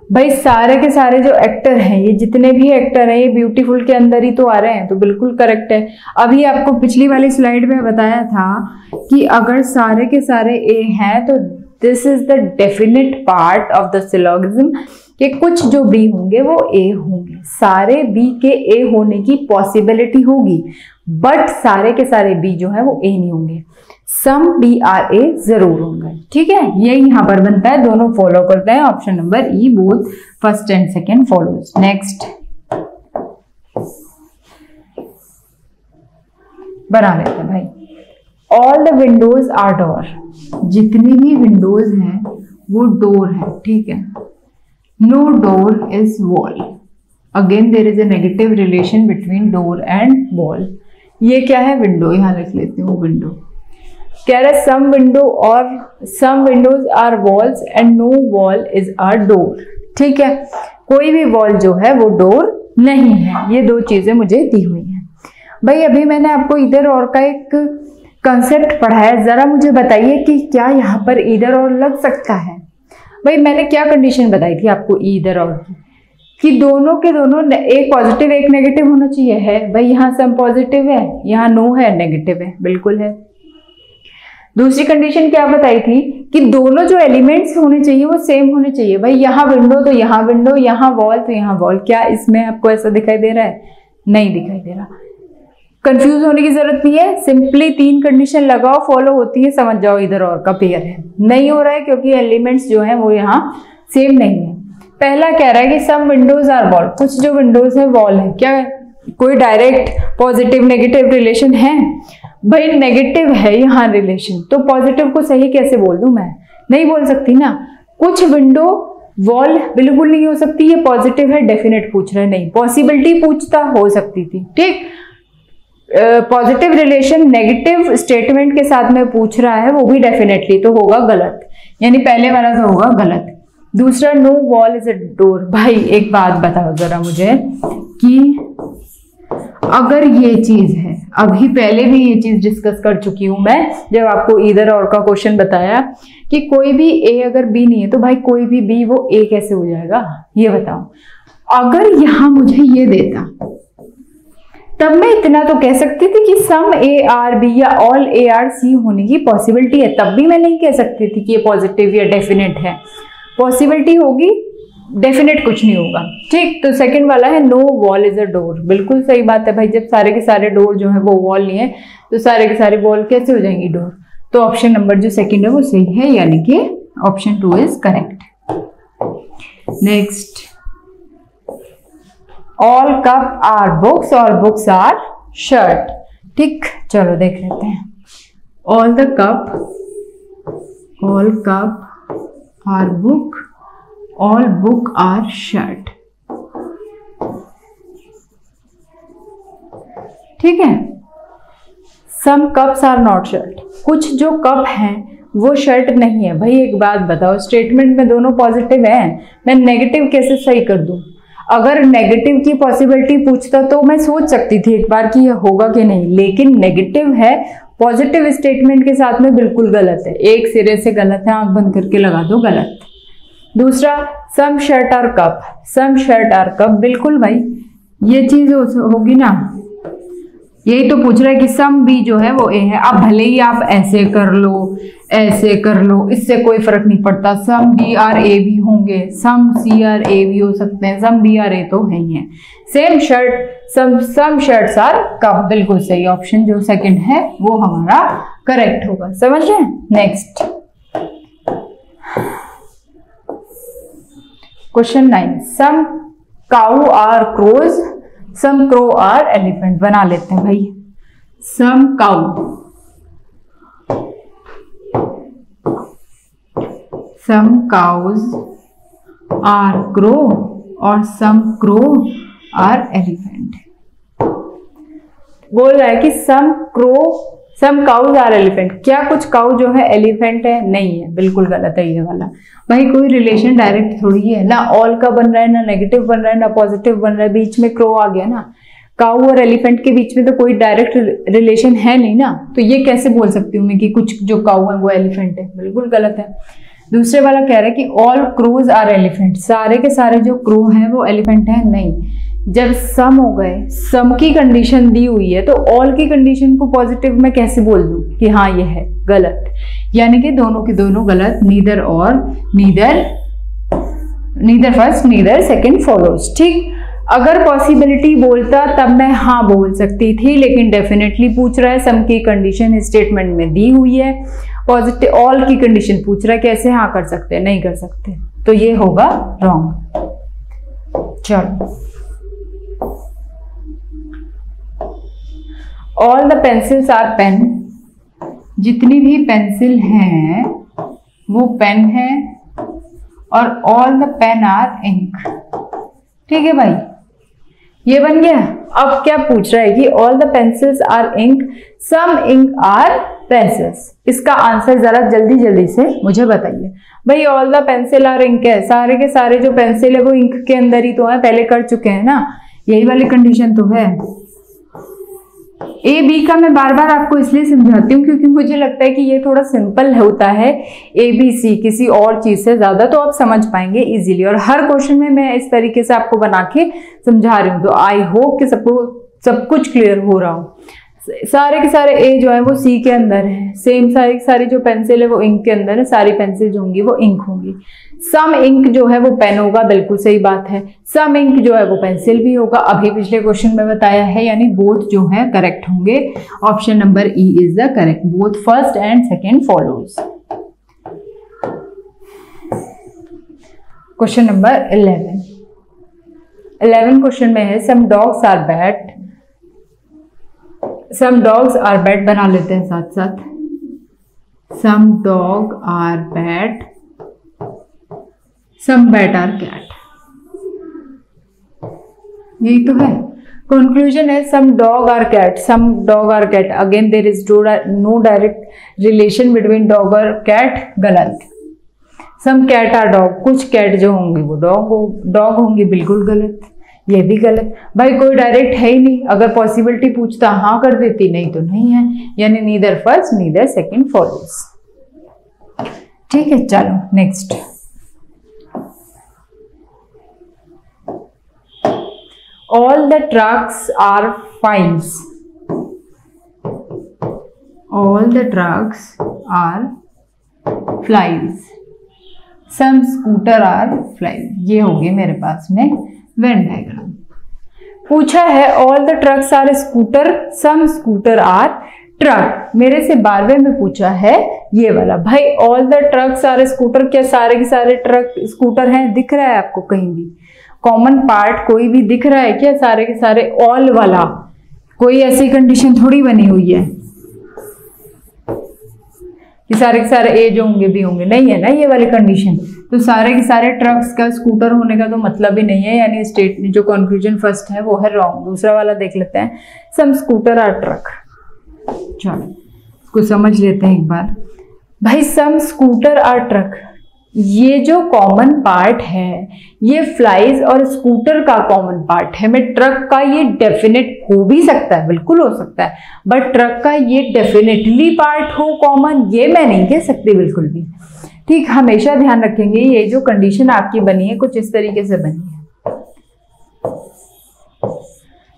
A: भाई सारे के सारे जो एक्टर हैं, ये जितने भी एक्टर हैं ये ब्यूटीफुल के अंदर ही तो आ रहे हैं, तो बिल्कुल करेक्ट है। अभी आपको पिछली वाली स्लाइड में बताया था कि अगर सारे के सारे ए हैं तो this is the definite part of the syllogism, कि कुछ जो बी होंगे वो ए होंगे। सारे बी के ए होने की पॉसिबिलिटी होगी, बट सारे के सारे बी जो है वो ए नहीं होंगे। सम बी आर ए जरूर होंगे, ठीक है। ये यहां पर बनता है, दोनों फॉलो करते हैं। Option number E, both first and second follows. Next बना लेते हैं भाई। All the windows are door, जितनी भी विंडोज हैं वो डोर है, ठीक है। No door is wall, again there is a negative relation between door and wall. ये क्या है? विंडो, यहां लिख लेती हूँ विंडो। कह रहे सम विंडो और some windows are walls and no wall is a door, ठीक है। कोई भी वॉल जो है वो डोर नहीं है। ये दो चीजें मुझे दी हुई हैं भाई। अभी मैंने आपको इधर और का एक कंसेप्ट पढ़ाया, जरा मुझे बताइए कि क्या यहाँ पर इधर और लग सकता है? भाई मैंने क्या कंडीशन बताई थी आपको इधर और की, कि दोनों के दोनों एक पॉजिटिव एक नेगेटिव होना चाहिए। है भाई, यहाँ सम पॉजिटिव है, यहाँ नो है, नेगेटिव है, बिल्कुल है। दूसरी कंडीशन क्या बताई थी कि दोनों जो एलिमेंट्स होने चाहिए वो सेम होने चाहिए। भाई यहाँ विंडो तो यहाँ विंडो, यहाँ वॉल तो यहाँ वॉल। क्या इसमें आपको ऐसा दिखाई दे रहा है? नहीं दिखाई दे रहा। कंफ्यूज होने की जरूरत नहीं है, सिंपली 3 कंडीशन लगाओ, फॉलो होती है, समझ जाओ इधर और का पेयर है। नहीं हो रहा है क्योंकि एलिमेंट्स जो है वो यहाँ सेम नहीं है। पहला कह रहा है कि सम विंडोज आर वॉल, कुछ जो विंडोज है वॉल है। क्या कोई डायरेक्ट पॉजिटिव नेगेटिव रिलेशन है? भाई नेगेटिव है यहाँ रिलेशन, तो पॉजिटिव को सही कैसे बोल दूं मैं? नहीं बोल सकती ना। कुछ विंडो वॉल बिल्कुल नहीं हो सकती, ये पॉजिटिव है, डेफिनेट पूछ रहा है, नहीं पॉसिबिलिटी पूछता हो सकती थी, ठीक। पॉजिटिव रिलेशन नेगेटिव स्टेटमेंट के साथ में पूछ रहा है, वो भी डेफिनेटली, तो होगा गलत, यानी पहले वाला तो होगा गलत। दूसरा no wall is a door. भाई एक बात बताओ जरा मुझे कि अगर ये चीज है, अभी पहले भी ये चीज डिस्कस कर चुकी हूं मैं जब आपको इधर और का क्वेश्चन बताया कि कोई भी ए अगर बी नहीं है तो भाई कोई भी बी वो ए कैसे हो जाएगा, ये बताओ। अगर यहां मुझे ये देता तब मैं इतना तो कह सकती थी कि सम ए आर बी या ऑल ए आर सी होने की पॉसिबिलिटी है, तब भी मैं नहीं कह सकती थी कि ये पॉजिटिव या डेफिनेट है। पॉसिबिलिटी होगी, डेफिनेट कुछ नहीं होगा, ठीक। तो सेकंड वाला है no wall is a door, बिल्कुल सही बात है भाई। जब सारे के सारे डोर जो है वो वॉल नहीं है तो सारे के सारे वॉल कैसे हो जाएंगी डोर? तो ऑप्शन नंबर जो सेकंड है वो सही है, यानी कि option 2 is correct. Next, all cup are books और बुक्स आर शर्ट, ठीक। चलो देख लेते हैं। All cup are book, all book are shirt, ठीक है। Some cups are not shirt, कुछ जो कप हैं वो शर्ट नहीं है। भाई एक बात बताओ, स्टेटमेंट में दोनों पॉजिटिव हैं, मैं नेगेटिव कैसे सही कर दूं? अगर नेगेटिव की पॉसिबिलिटी पूछता तो मैं सोच सकती थी एक बार कि ये होगा कि नहीं, लेकिन नेगेटिव है, पॉजिटिव स्टेटमेंट के साथ में बिल्कुल गलत है, एक सिरे से गलत है, आंख बंद करके लगा दो गलत। दूसरा some shirt are cup, some shirt are cup, बिल्कुल भाई ये चीज होगी ना, यही तो पूछ रहा है कि सम बी जो है वो ए है। अब भले ही आप ऐसे कर लो ऐसे कर लो, इससे कोई फर्क नहीं पड़ता, सम बी आर ए भी होंगे, सम सी आर ए भी हो सकते हैं, सम बी आर ए तो है ही है। Same shirt, some shirts are cup, बिल्कुल सही, ऑप्शन जो सेकंड है वो हमारा करेक्ट होगा, समझ रहे हैं। Next question 9, some cow are crows, some crow are elephant, बना लेते हैं भाई। Some cow, some cows are crow और सम क्रो आर एलिफेंट। बोल रहा है कि सम काउज आर एलिफेंट, क्या कुछ काउ जो है एलिफेंट है? नहीं है, बिल्कुल गलत है ये वाला। भाई कोई रिलेशन डायरेक्ट थोड़ी है ना, ऑल का बन रहा है ना नेगेटिव बन रहा है ना पॉजिटिव बन रहा है, बीच में क्रो आ गया ना। काउ और एलिफेंट के बीच में तो कोई डायरेक्ट रिलेशन है नहीं ना, तो ये कैसे बोल सकती हूँ मैं कि कुछ जो काउ है वो एलिफेंट है? बिल्कुल गलत है। दूसरे वाला कह रहा है कि ऑल क्रूज आर एलिफेंट, सारे के सारे जो क्रू हैं वो एलिफेंट हैं, नहीं। जब सम हो गए, सम की कंडीशन दी हुई है तो ऑल की कंडीशन को पॉजिटिव में कैसे बोल दूं कि हाँ ये है? गलत, यानी कि दोनों के दोनों गलत, नीदर और neither first neither second follows, ठीक। अगर पॉसिबिलिटी बोलता तब मैं हाँ बोल सकती थी, लेकिन डेफिनेटली पूछ रहा है, सम की कंडीशन स्टेटमेंट में दी हुई है, पॉजिटिव ऑल की कंडीशन पूछ रहा है, कैसे हाँ कर सकते हैं? नहीं कर सकते, तो ये होगा रॉन्ग। चलो, all the pencils are pen, जितनी भी पेंसिल हैं वो पेन है, और all the pen are ink, ठीक है भाई, ये बन गया। अब क्या पूछ रहा है कि all the pencils are ink, some ink are pencils, इसका आंसर जरा जल्दी जल्दी से मुझे बताइए। भाई all the pencil are ink है, सारे के सारे जो पेंसिल है वो इंक के अंदर ही तो है, पहले कर चुके हैं ना, यही वाली कंडीशन तो है। ए बी का मैं बार बार आपको इसलिए समझाती हूँ क्योंकि मुझे लगता है कि ये थोड़ा सिंपल होता है ए बी सी किसी और चीज से ज्यादा, तो आप समझ पाएंगे इजीली, और हर क्वेश्चन में मैं इस तरीके से आपको बना के समझा रही हूँ, तो आई होप कि सबको सब कुछ क्लियर हो रहा हो। सारे के सारे ए जो है वो सी के अंदर है, सेम सारी सारी जो पेंसिल है वो इंक के अंदर है, सारी पेंसिल जो होंगी वो इंक होंगी। सम इंक जो है वो पेन होगा, बिल्कुल सही बात है। सम इंक जो है वो पेंसिल भी होगा, अभी पिछले क्वेश्चन में बताया है, यानी बोथ जो है करेक्ट होंगे। Option number E is the correct, both first and second follows. Question number 11 question में है some dogs are bad, some dogs are bad बना लेते हैं साथ साथ, some dog are bad, some bat are cat, यही तो है। कंक्लूजन है some dog are cat, some dog are cat, again there is no direct relation between dog और कैट, गलत। सम कैट आर डॉग, कुछ कैट जो होंगी वो डॉग होंगी, बिल्कुल गलत, ये भी गलत। भाई कोई डायरेक्ट है ही नहीं, अगर पॉसिबिलिटी पूछता हाँ कर देती, नहीं तो नहीं है, यानी neither first neither second follows. ठीक है, चलो next. All the trucks are flies, all the trucks are flies, some scooter are flies, ये होगी मेरे पास में वेन डायग्राम। पूछा है all the trucks are scooter, some scooter are truck, मेरे से 12वें में पूछा है ये वाला। भाई all the trucks are scooter, क्या सारे के सारे ट्रक स्कूटर हैं? दिख रहा है आपको कहीं भी कॉमन पार्ट कोई भी दिख रहा है क्या? सारे के सारे ऑल वाला, कोई ऐसी कंडीशन थोड़ी बनी हुई है कि सारे के सारे ए जो होंगे बी होंगे, नहीं है ना ये वाली कंडीशन। तो सारे के सारे ट्रक्स का स्कूटर होने का तो मतलब ही नहीं है, यानी स्टेट जो कंक्लूजन फर्स्ट है वो है रॉन्ग। दूसरा वाला देख लेते हैं, सम स्कूटर आर ट्रक। चलो इसको समझ लेते हैं एक बार। भाई सम स्कूटर आर ट्रक, ये जो कॉमन पार्ट है ये फ्लाइज और स्कूटर का कॉमन पार्ट है। मैं ट्रक का ये डेफिनेट हो भी सकता है, बिल्कुल हो सकता है, बट ट्रक का ये डेफिनेटली पार्ट हो कॉमन, ये मैं नहीं कह सकती बिल्कुल भी। ठीक, हमेशा ध्यान रखेंगे ये जो कंडीशन आपकी बनी है कुछ इस तरीके से बनी है।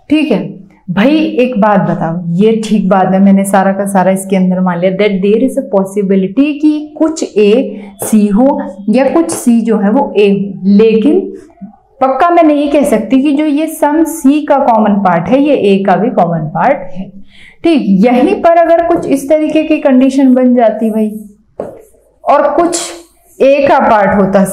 A: ठीक है भाई, एक बात बताओ, ये ठीक बात है, मैंने सारा का सारा इसके अंदर मान लिया that there is a possibility कि कुछ ए सी हो या कुछ सी जो है वो ए हो, लेकिन पक्का मैं नहीं कह सकती कि जो ये सम सी का कॉमन पार्ट है ये ए का भी कॉमन पार्ट है। ठीक, यहीं पर अगर कुछ इस तरीके की कंडीशन बन जाती भाई और कुछ ए का पार्ट होता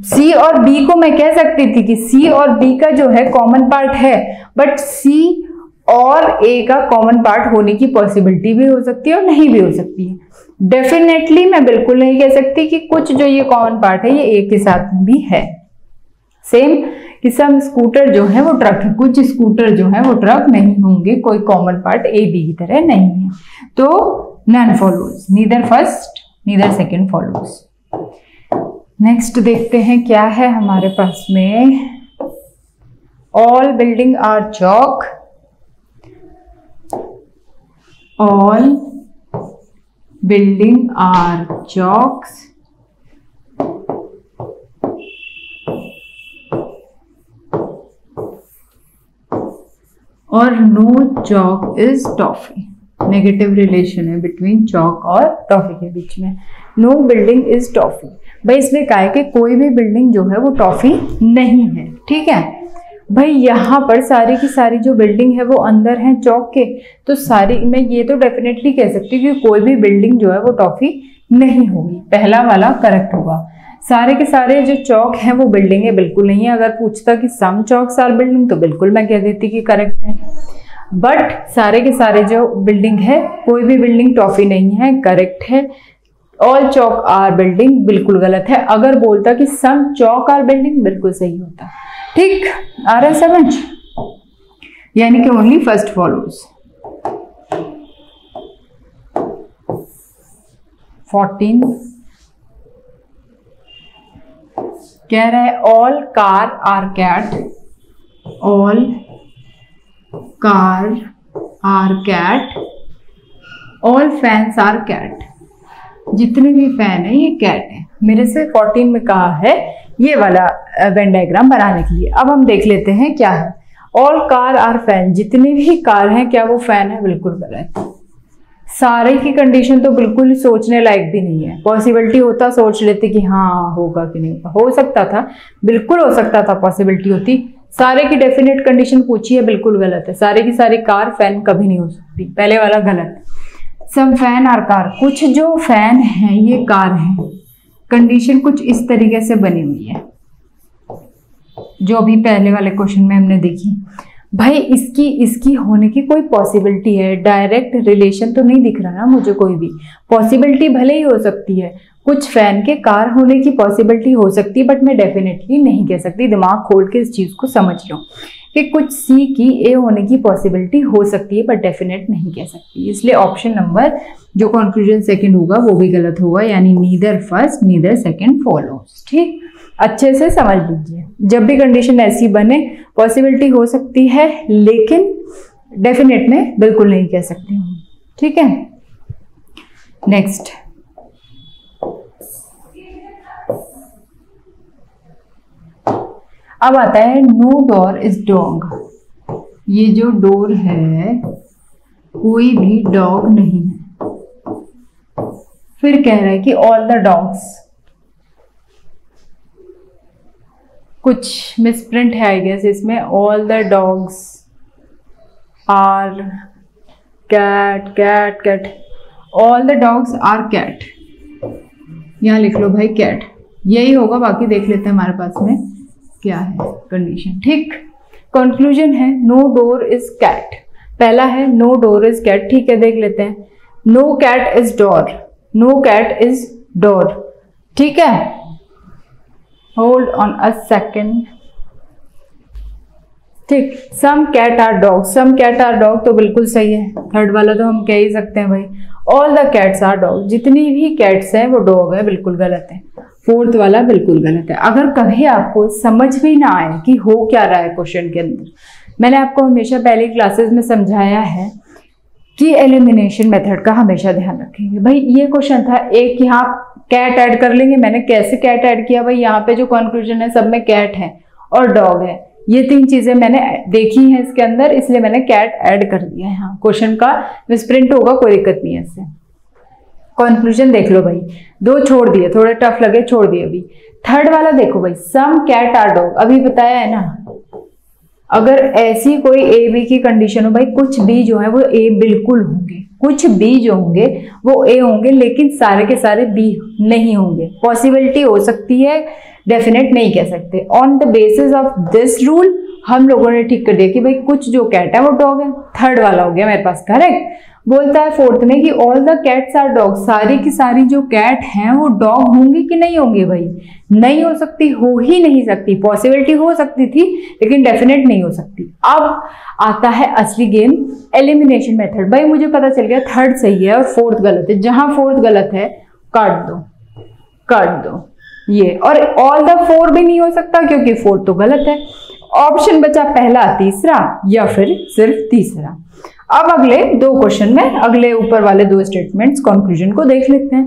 A: सी और बी को मैं कह सकती थी कि सी और बी का जो है कॉमन पार्ट है, बट सी और ए का कॉमन पार्ट होने की पॉसिबिलिटी भी हो सकती है और नहीं भी हो सकती है। डेफिनेटली मैं बिल्कुल नहीं कह सकती कि कुछ जो ये कॉमन पार्ट है ये ए के साथ भी है। सेम कि सम स्कूटर जो है वो ट्रक है, कुछ स्कूटर जो है वो ट्रक नहीं होंगे, कोई कॉमन पार्ट ए बी की तरह नहीं है। तो none follows, neither first neither second follows. Next देखते हैं क्या है हमारे पास में। All building are chalk, all building are chalks, और no chalk is toffee. Negative relation है बिटवीन चौक और टॉफी के बीच में। नो बिल्डिंग इज टॉफी, भाई इसने कहा है कि कोई भी बिल्डिंग जो है वो टॉफी नहीं है। ठीक है भाई, यहाँ पर सारी की सारी जो बिल्डिंग है वो अंदर है चौक के, तो सारी मैं ये तो डेफिनेटली कह सकती हूँ कि कोई भी बिल्डिंग जो है वो टॉफी नहीं होगी। पहला वाला करेक्ट होगा। सारे के सारे जो चौक हैं वो बिल्डिंग है, बिल्कुल नहीं है। अगर पूछता कि सम चौक्स आर बिल्डिंग तो बिल्कुल मैं कह देती कि करेक्ट है, बट सारे के सारे जो बिल्डिंग है कोई भी बिल्डिंग टॉफी नहीं है, करेक्ट है। ऑल चौक आर बिल्डिंग बिल्कुल गलत है। अगर बोलता कि सम चौक आर बिल्डिंग बिल्कुल सही होता। ठीक, आ रहा है समझ? यानी कि ओनली फर्स्ट फॉलोज। 14 कह रहा है all car are cat, all car are cat, all fans are cat, जितने भी फैन है ये कैट है। मेरे से 14 में कहा है ये वाला वेन डायग्राम बनाने के लिए। अब हम देख लेते हैं क्या है। ऑल कार आर फैन, जितने भी कार हैं क्या वो फैन है? बिल्कुल गलत। सारे की कंडीशन तो बिल्कुल सोचने लायक भी नहीं है। पॉसिबिलिटी होता सोच लेते कि हाँ होगा कि नहीं होगा, हो सकता था, बिल्कुल हो सकता था, पॉसिबिलिटी होती। सारे की डेफिनेट कंडीशन पूछी है, बिल्कुल गलत है। सारे की सारी कार फैन कभी नहीं हो सकती, पहले वाला गलत। सम फैन आर कार, कुछ जो फैन है ये कार है। कंडीशन कुछ इस तरीके से बनी हुई है जो भी पहले वाले क्वेश्चन में हमने देखी। भाई इसकी होने की कोई पॉसिबिलिटी है, डायरेक्ट रिलेशन तो नहीं दिख रहा ना मुझे कोई भी। पॉसिबिलिटी भले ही हो सकती है, कुछ फैन के कार होने की पॉसिबिलिटी हो सकती है, बट मैं डेफिनेटली नहीं कह सकती। दिमाग खोल के इस चीज को समझ लो कि कुछ सी की ए होने की पॉसिबिलिटी हो सकती है, बट डेफिनेट नहीं कह सकती। इसलिए ऑप्शन नंबर जो कंक्लूजन सेकंड होगा वो भी गलत होगा, यानी neither first neither second follows. ठीक, अच्छे से समझ लीजिए, जब भी कंडीशन ऐसी बने पॉसिबिलिटी हो सकती है, लेकिन डेफिनेट में बिल्कुल नहीं कह सकती हूँ। ठीक है, नेक्स्ट। अब आता है नो डोर इज डॉग। ये जो डोर है कोई भी डॉग नहीं है। फिर कह रहा है कि ऑल द डॉग्स, कुछ मिसप्रिंट है आई गेस इसमें। All the dogs are cat cat cat, all the dogs are cat. यहां लिख लो भाई कैट, यही होगा, बाकी देख लेते हैं हमारे पास में क्या है कंडीशन। ठीक, कंक्लूजन है नो डोर इज कैट, पहला है नो डोर इज कैट। ठीक है, देख लेते हैं। No cat is door, no cat is door. ठीक है, होल्ड ऑन अ सेकेंड। ठीक, some cat are dog, some cat are dog तो बिल्कुल सही है, थर्ड वाला तो हम कह ही सकते हैं भाई। All the cats are dog, जितनी भी कैट्स हैं वो डॉग है, बिल्कुल गलत है। फोर्थ वाला बिल्कुल गलत है। अगर कभी आपको समझ भी ना आए कि हो क्या रहा है क्वेश्चन के अंदर, मैंने आपको हमेशा पहले क्लासेस में समझाया है कि एलिमिनेशन मेथड का हमेशा ध्यान रखेंगे। भाई ये क्वेश्चन था एक, यहाँ कैट ऐड कर लेंगे। मैंने कैसे कैट ऐड किया भाई, यहाँ पे जो कंक्लूजन है सब में कैट है और डॉग है, ये तीन चीजें मैंने देखी हैं इसके अंदर, इसलिए मैंने कैट ऐड कर दिया है। यहाँ क्वेश्चन का मिसप्रिंट होगा, कोई दिक्कत नहीं है इससे। कंक्लूजन देख लो भाई, दो छोड़ दिए, थोड़े टफ लगे छोड़ दिए। अभी थर्ड वाला देखो भाई, सम कैट आर डॉग, अभी बताया है ना। अगर ऐसी कोई ए बी की कंडीशन हो भाई, कुछ बी जो है वो ए बिल्कुल होंगे, कुछ बी जो होंगे वो ए होंगे, लेकिन सारे के सारे बी नहीं होंगे। पॉसिबिलिटी हो सकती है, डेफिनेट नहीं कह सकते। On the basis of this rule हम लोगों ने ठीक कर दिया कि भाई कुछ जो कैट है वो डॉग है। थर्ड वाला हो गया मेरे पास करेक्ट। बोलता है फोर्थ में कि all the cats are dog, सारी की सारी जो कैट हैं वो डॉग होंगे कि नहीं होंगे भाई, नहीं हो सकती, हो ही नहीं सकती। पॉसिबिलिटी हो सकती थी लेकिन डेफिनेट नहीं हो सकती। अब आता है असली गेम, एलिमिनेशन मेथड। भाई मुझे पता चल गया थर्ड सही है और फोर्थ गलत है, जहां फोर्थ गलत है काट दो, काट दो ये। और ऑल द फोर भी नहीं हो सकता क्योंकि फोर्थ तो गलत है। ऑप्शन बचा पहला, तीसरा या फिर सिर्फ तीसरा। अब अगले दो क्वेश्चन में अगले ऊपर वाले दो स्टेटमेंट्स कंक्लूजन को देख लेते हैं।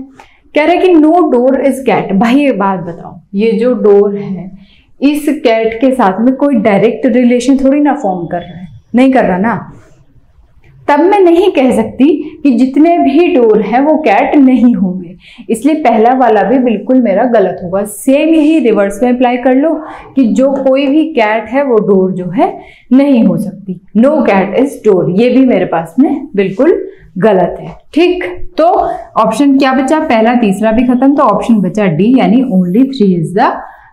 A: कह रहे कि नो डोर इज कैट। भाई ये बात बताओ, ये जो डोर है इस कैट के साथ में कोई डायरेक्ट रिलेशन थोड़ी ना फॉर्म कर रहा है, नहीं कर रहा ना। तब मैं नहीं कह सकती कि जितने भी डोर हैं वो कैट नहीं होंगे, इसलिए पहला वाला भी बिल्कुल मेरा गलत होगा। सेम यही रिवर्स में अप्लाई कर लो कि जो कोई भी कैट है वो डोर जो है नहीं हो सकती। नो कैट इज डोर, ये भी मेरे पास में बिल्कुल गलत है। ठीक, तो ऑप्शन क्या बचा, पहला तीसरा भी खत्म, तो ऑप्शन बचा डी, यानी only 3 is the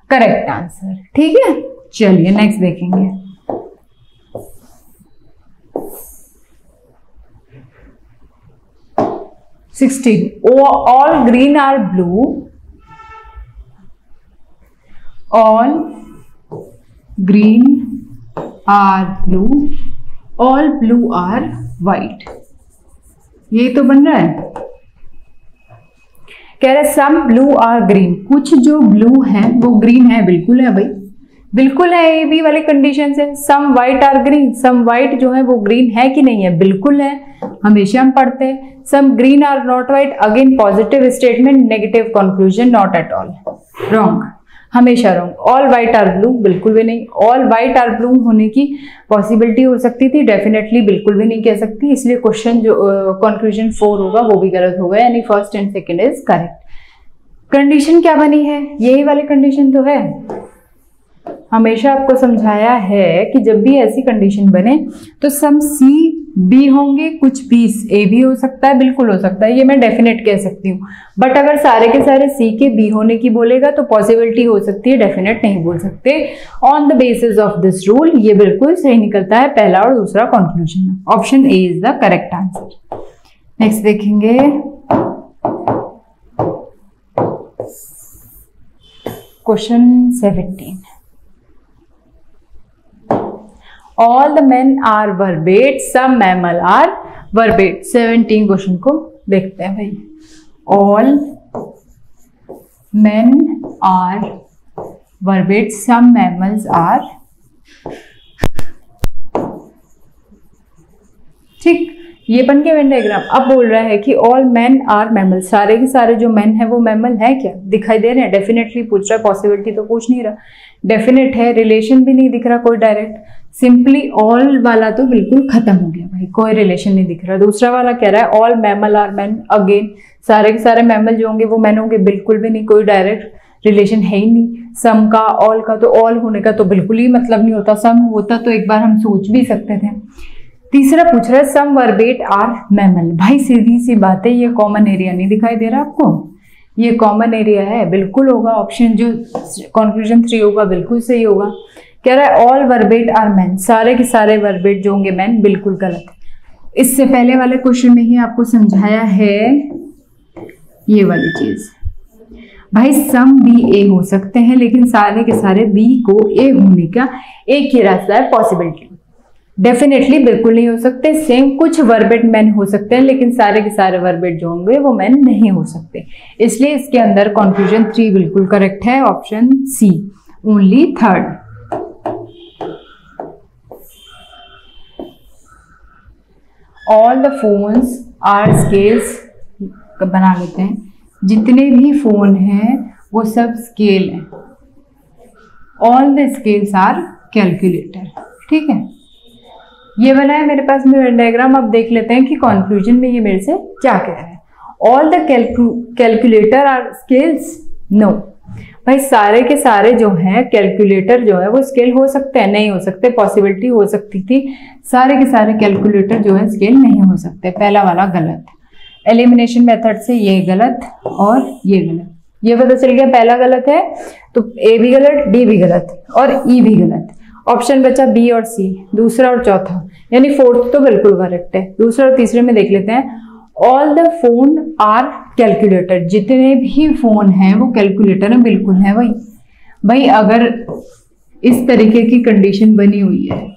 A: correct answer. ठीक है, चलिए नेक्स्ट देखेंगे। All green are blue, all green are blue, all blue are white। ये तो बन रहा है। कह रहे सम ब्लू आर ग्रीन, कुछ जो ब्लू है वो ग्रीन है, बिल्कुल है भाई, बिल्कुल है। ए बी वाली कंडीशन से some white are green, some white जो है वो ग्रीन है कि नहीं है, बिल्कुल है, हमेशा हम पढ़ते हैं। Some green are not white, again positive statement, negative conclusion, not at all, wrong, हमेशा wrong. All white are blue, बिल्कुल भी नहीं। ऑल वाइट आर ब्लू होने की पॉसिबिलिटी हो सकती थी, डेफिनेटली बिल्कुल भी नहीं कह सकती। इसलिए क्वेश्चन जो कंक्लूजन 4 होगा वो भी गलत होगा, यानी first and second is correct. Condition क्या बनी है, यही वाली कंडीशन तो है। हमेशा आपको समझाया है कि जब भी ऐसी कंडीशन बने तो सम सी बी होंगे, कुछ पीस ए भी हो सकता है, बिल्कुल हो सकता है, ये मैं डेफिनेट कह सकती हूँ। बट अगर सारे के सारे सी के बी होने की बोलेगा तो पॉसिबिलिटी हो सकती है, डेफिनेट नहीं बोल सकते। On the basis of this rule ये बिल्कुल सही निकलता है, पहला और दूसरा conclusion. Option A is the correct answer. Next देखेंगे, question 17। All the men are vertebrate, some mammal are vertebrate। 17 question को देखते हैं भाई। All men are vertebrate, some mammals are, ठीक, ये बन के वेन डायग्राम। अब बोल रहा है कि ऑल मैन आर मैमल, सारे के सारे जो मैन है वो मैमल है क्या, दिखाई दे रहे हैं, डेफिनेटली पूछ रहा है, पॉसिबिलिटी तो पूछ नहीं रहा, डेफिनेट है, रिलेशन भी नहीं दिख रहा कोई डायरेक्ट, सिंपली ऑल वाला तो बिल्कुल खत्म हो गया भाई, कोई रिलेशन नहीं दिख रहा। दूसरा वाला कह रहा है all mammal are man, again सारे के सारे मैमल जो होंगे वो मैन होंगे, बिल्कुल भी नहीं, कोई डायरेक्ट रिलेशन है ही नहीं। सम का, ऑल का, तो ऑल होने का तो बिल्कुल ही मतलब नहीं होता, सम होता तो एक बार हम सोच भी सकते थे। तीसरा पूछ रहा है सम वर्बेट आर मैमल, भाई सीधी सी बात है, ये कॉमन एरिया नहीं दिखाई दे रहा आपको, ये कॉमन एरिया है, बिल्कुल होगा ऑप्शन जो कंक्लूजन 3 होगा बिल्कुल सही होगा। कह रहा है ऑल वर्बेट आर मैन, सारे के सारे वर्बेट जो होंगे मैन, बिल्कुल गलत है। इससे पहले वाले क्वेश्चन में ही आपको समझाया है ये वाली चीज, भाई सम बी ए हो सकते हैं लेकिन सारे के सारे बी को ए होने का एक ही रास्ता है, पॉसिबिलिटी, डेफिनेटली बिल्कुल नहीं हो सकते। सेम कुछ वर्बेट मैन हो सकते हैं लेकिन सारे के सारे वर्बेट जो होंगे वो मैन नहीं हो सकते, इसलिए इसके अंदर कंक्लूजन 3 बिल्कुल करेक्ट है, option C only third. All the phones are scales, बना लेते हैं, जितने भी फोन हैं वो सब स्केल है, all the scales are calculator, ठीक है, ये बना है मेरे पास में डायग्राम। अब देख लेते हैं कि कंक्लूजन में ये मेरे से क्या कह रहा है। All the calculator are scales, no, भाई सारे के सारे जो है कैलकुलेटर जो है वो स्केल हो सकते हैं, नहीं हो सकते, पॉसिबिलिटी हो सकती थी, सारे के सारे कैलकुलेटर जो है स्केल नहीं हो सकते, पहला वाला गलत। एलिमिनेशन मेथड से ये गलत और ये गलत, ये पता चल गया पहला गलत है तो ए भी गलत, डी भी गलत और ई भी गलत, ऑप्शन बचा बी और सी, दूसरा और चौथा, यानी फोर्थ तो बिल्कुल करेक्ट है। दूसरा और तीसरे में देख लेते हैं, all the phone are calculator, जितने भी फोन हैं वो कैलकुलेटर है, बिल्कुल है भाई। भाई अगर इस तरीके की कंडीशन बनी हुई है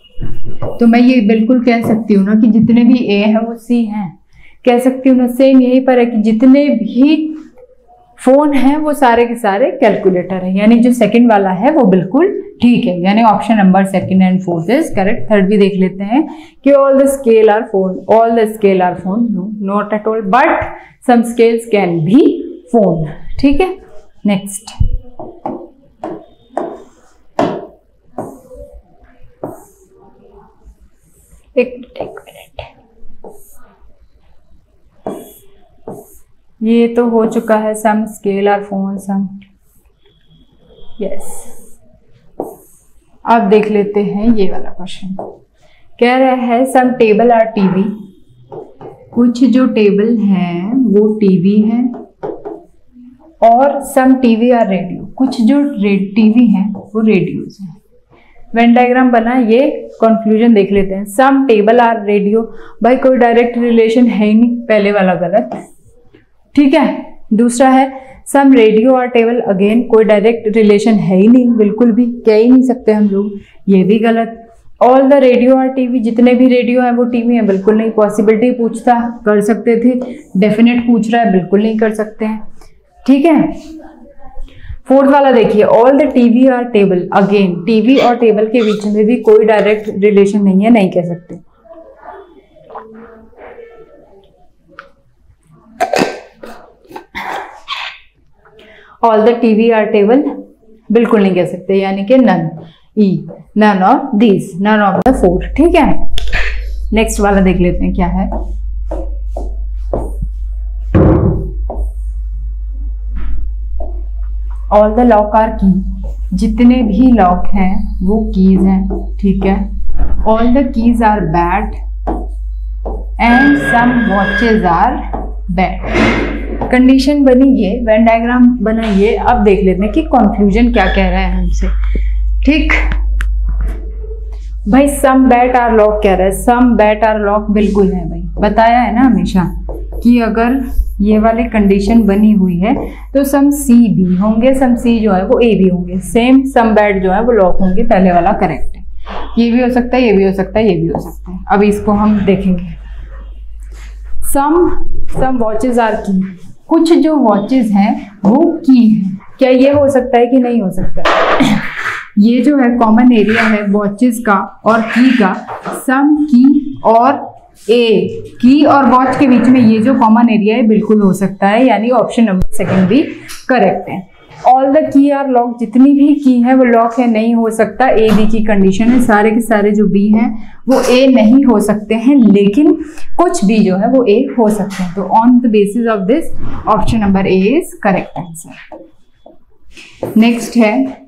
A: तो मैं ये बिल्कुल कह सकती हूँ ना कि जितने भी ए हैं वो सी हैं, कह सकती हूँ ना, सेम यही पर है कि जितने भी फोन हैं वो सारे के सारे कैलकुलेटर है, यानी जो सेकंड वाला है वो बिल्कुल ठीक है, यानी option number 2 and 4 is correct. Third भी देख लेते हैं कि all the scale are phone, all the scale are phone, no not at all, but some scales can be phone, ठीक है। नेक्स्ट, एक मिनट, ये तो हो चुका है, some scale are phone, some, yes. अब देख लेते हैं ये वाला क्वेश्चन, कह रहा है सम टेबल आर टीवी, कुछ जो टेबल हैं वो टीवी है, और सम टीवी आर रेडियो, कुछ जो टीवी हैं वो रेडियोज हैं। वेन डायग्राम बना, ये कंक्लूजन देख लेते हैं। सम टेबल आर रेडियो, भाई कोई डायरेक्ट रिलेशन है ही नहीं, पहले वाला गलत, ठीक है। दूसरा है सम रेडियो और टेबल, अगेन कोई डायरेक्ट रिलेशन है ही नहीं, बिल्कुल भी कह ही नहीं सकते हम लोग, ये भी गलत। ऑल द रेडियो और टीवी, जितने भी रेडियो हैं वो टीवी हैं, बिल्कुल नहीं। पॉसिबिलिटी पूछता, कर सकते थे, डेफिनेट पूछ रहा है, बिल्कुल नहीं कर सकते हैं, ठीक है। फोर्थ वाला देखिए, all the TV are table, again TV और टेबल के बीच में भी कोई डायरेक्ट रिलेशन नहीं है, नहीं कह सकते। All the TV are table, बिल्कुल नहीं कह सकते, यानी कि none, E, none of these, none of the four, ठीक है। नेक्स्ट वाला देख लेते हैं क्या है। ऑल द लॉक आर की, जितने भी लॉक हैं वो कीज हैं, ठीक है। All the keys are bad, and some watches are bad. Condition बनी ये, वेन डायग्राम बना ये। अब देख लेते हैं कि कंक्लूजन क्या कह रहा है हमसे। ठीक भाई, सम बैट आर लॉक कह रहा है, सम बैट आर लॉक बिल्कुल है भाई, बताया है ना हमेशा कि अगर ये वाली कंडीशन बनी हुई है तो सम सी बी होंगे, सम सी जो है वो ए बी होंगे, सेम सम बैट जो है वो लॉक होंगे। पहले वाला करेक्ट है, ये भी हो सकता है, ये भी हो सकता है, ये भी हो सकता है। अब इसको हम देखेंगे। सम वॉचेज आर की, कुछ जो वॉचेज हैं वो की है। क्या ये हो सकता है कि नहीं हो सकता? ये जो है कॉमन एरिया है वॉचेज का और की का, सम की और ए, की और वॉच के बीच में ये जो कॉमन एरिया है बिल्कुल हो सकता है, यानी ऑप्शन नंबर सेकंड भी करेक्ट है। All the key are lock, जितनी भी की है वो लॉक है, नहीं हो सकता। ए बी की कंडीशन है, सारे के सारे जो बी हैं वो ए नहीं हो सकते हैं, लेकिन कुछ बी जो है वो ए हो सकते हैं। तो on the basis of this option number A is correct answer. Next है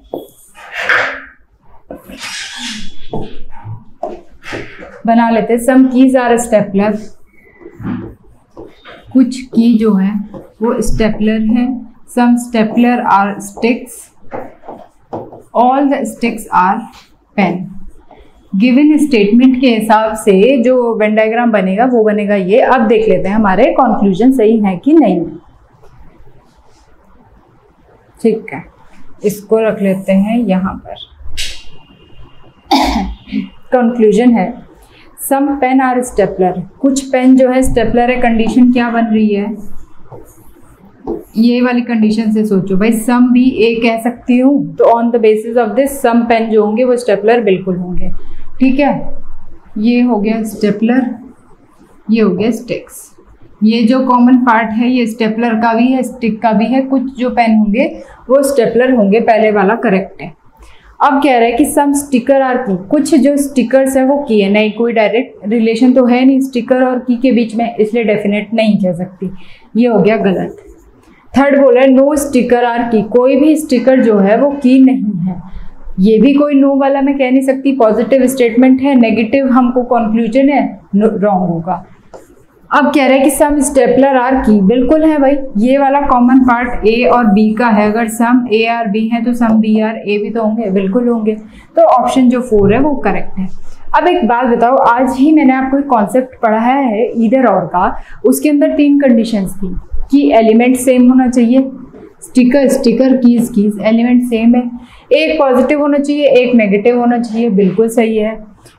A: बना लेते, सम कीज आर स्टेपलर। कुछ की जो है वो स्टेपलर है, some stapler are sticks, all the sticks are pen. Given statement के हिसाब से जो वेन डायग्राम बनेगा वो बनेगा ये। अब देख लेते हैं हमारे कंक्लूजन सही है कि नहीं। ठीक है, इसको रख लेते हैं यहाँ पर। कंक्लूजन है सम पेन आर स्टेपलर, कुछ पेन जो है स्टेपलर है। कंडीशन क्या बन रही है? ये वाली कंडीशन से सोचो भाई, सम भी ए कह सकती हूँ, तो on the basis of this some pen जो होंगे वो स्टेपलर बिल्कुल होंगे। ठीक है, ये हो गया स्टेपलर, ये हो गया स्टिक्स। ये जो कॉमन पार्ट है ये स्टेपलर का भी है, स्टिक का भी है। कुछ जो पेन होंगे वो स्टेपलर होंगे, पहले वाला करेक्ट है। अब कह रहा है कि सम स्टिकर आर की, कुछ जो स्टिकर्स है वो की है। नहीं, कोई डायरेक्ट रिलेशन तो है नहीं स्टिकर और की के बीच में, इसलिए डेफिनेट नहीं कह सकती, ये हो गया गलत। थर्ड बोला है नो स्टिकर आर की, कोई भी स्टिकर जो है वो की नहीं है। ये भी कोई नो वाला मैं कह नहीं सकती, पॉजिटिव स्टेटमेंट है, नेगेटिव हमको कंक्लूजन है, रॉन्ग होगा। अब कह रहे हैं कि सम स्टेपलर आर की, बिल्कुल है भाई, ये वाला कॉमन पार्ट ए और बी का है। अगर सम ए आर बी है तो सम बी आर ए भी तो होंगे, बिल्कुल होंगे। तो ऑप्शन जो 4 है वो करेक्ट है। अब एक बात बताओ, आज ही मैंने आपको एक कॉन्सेप्ट पढ़ाया है ईदर और का, उसके अंदर 3 कंडीशंस थी कि एलिमेंट सेम होना चाहिए, sticker sticker, keys keys, element same है, एक पॉजिटिव होना चाहिए, एक नेगेटिव होना चाहिए, बिल्कुल सही है,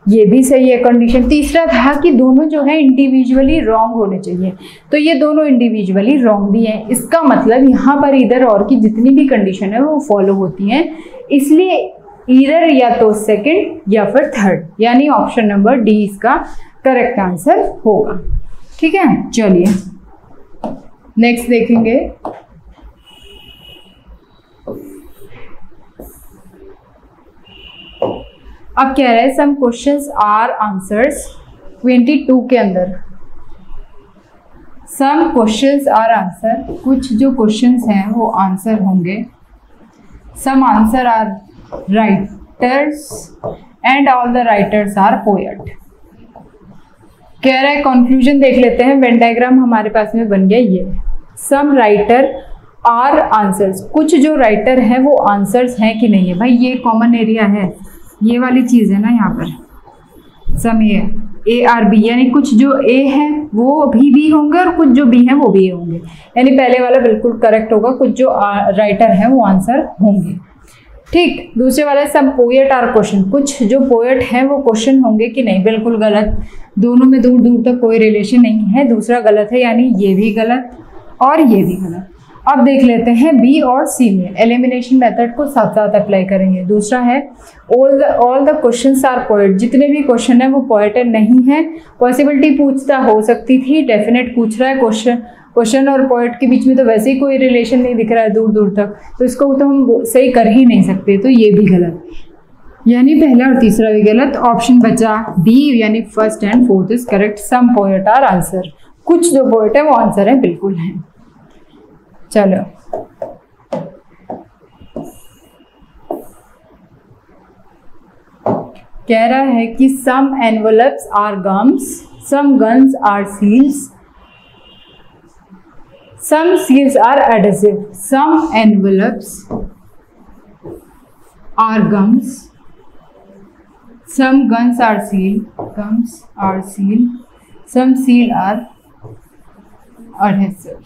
A: ये भी सही है कंडीशन। तीसरा था कि दोनों जो है इंडिविजुअली रॉन्ग होने चाहिए, तो ये दोनों इंडिविजुअली रॉन्ग भी हैं। इसका मतलब यहाँ पर इधर और की जितनी भी कंडीशन है वो फॉलो होती हैं, इसलिए इधर या तो सेकंड या फिर थर्ड, यानी ऑप्शन नंबर डी इसका करेक्ट आंसर होगा। ठीक है, चलिए नेक्स्ट देखेंगे। अब कह रहे हैं सम क्वेश्चंस आर आंसर्स 22 के अंदर। सम क्वेश्चंस आर आंसर, कुछ जो क्वेश्चंस हैं वो आंसर होंगे। Some answer are writers and all the writers are poet. कह रहा है कंक्लूजन देख लेते हैं। वेन डायग्राम हमारे पास में बन गया ये। सम राइटर आर आंसर्स, कुछ जो राइटर है वो आंसर्स हैं कि नहीं है। भाई ये कॉमन एरिया है, ये वाली चीज है ना यहाँ पर। सम ए आर बी, यानी कुछ जो ए है वो भी होंगे और कुछ जो बी हैं वो भी होंगे, यानी पहले वाला बिल्कुल करेक्ट होगा। कुछ जो राइटर है वो आंसर होंगे। ठीक, दूसरे वाला सम पोएट आर क्वेश्चन, कुछ जो पोएट हैं वो क्वेश्चन होंगे कि नहीं, बिल्कुल गलत। दोनों में दूर दूर तक कोई रिलेशन नहीं है, दूसरा गलत है, यानी ये भी गलत और ये भी गलत। अब देख लेते हैं बी और सी में, एलिमिनेशन मेथड को साथ साथ अप्लाई करेंगे। दूसरा है all the questions are poet, जितने भी क्वेश्चन है वो पोएट नहीं है। पॉसिबिलिटी पूछता हो सकती थी, डेफिनेट पूछ रहा है। क्वेश्चन और पोएट के बीच में तो वैसे ही कोई रिलेशन नहीं दिख रहा है दूर दूर तक, तो इसको तो हम सही कर ही नहीं सकते, तो ये भी गलत, यानी पहला और तीसरा भी गलत। ऑप्शन बचा डी, यानी first and fourth is correct. Some poet are answer, कुछ जो पोएट है वो आंसर है, बिल्कुल है। चलो कह रहा है कि some envelops are gums, some guns are seals, some seals are adhesive, some envelopes are gums, some guns are sealed, some seal are adhesive.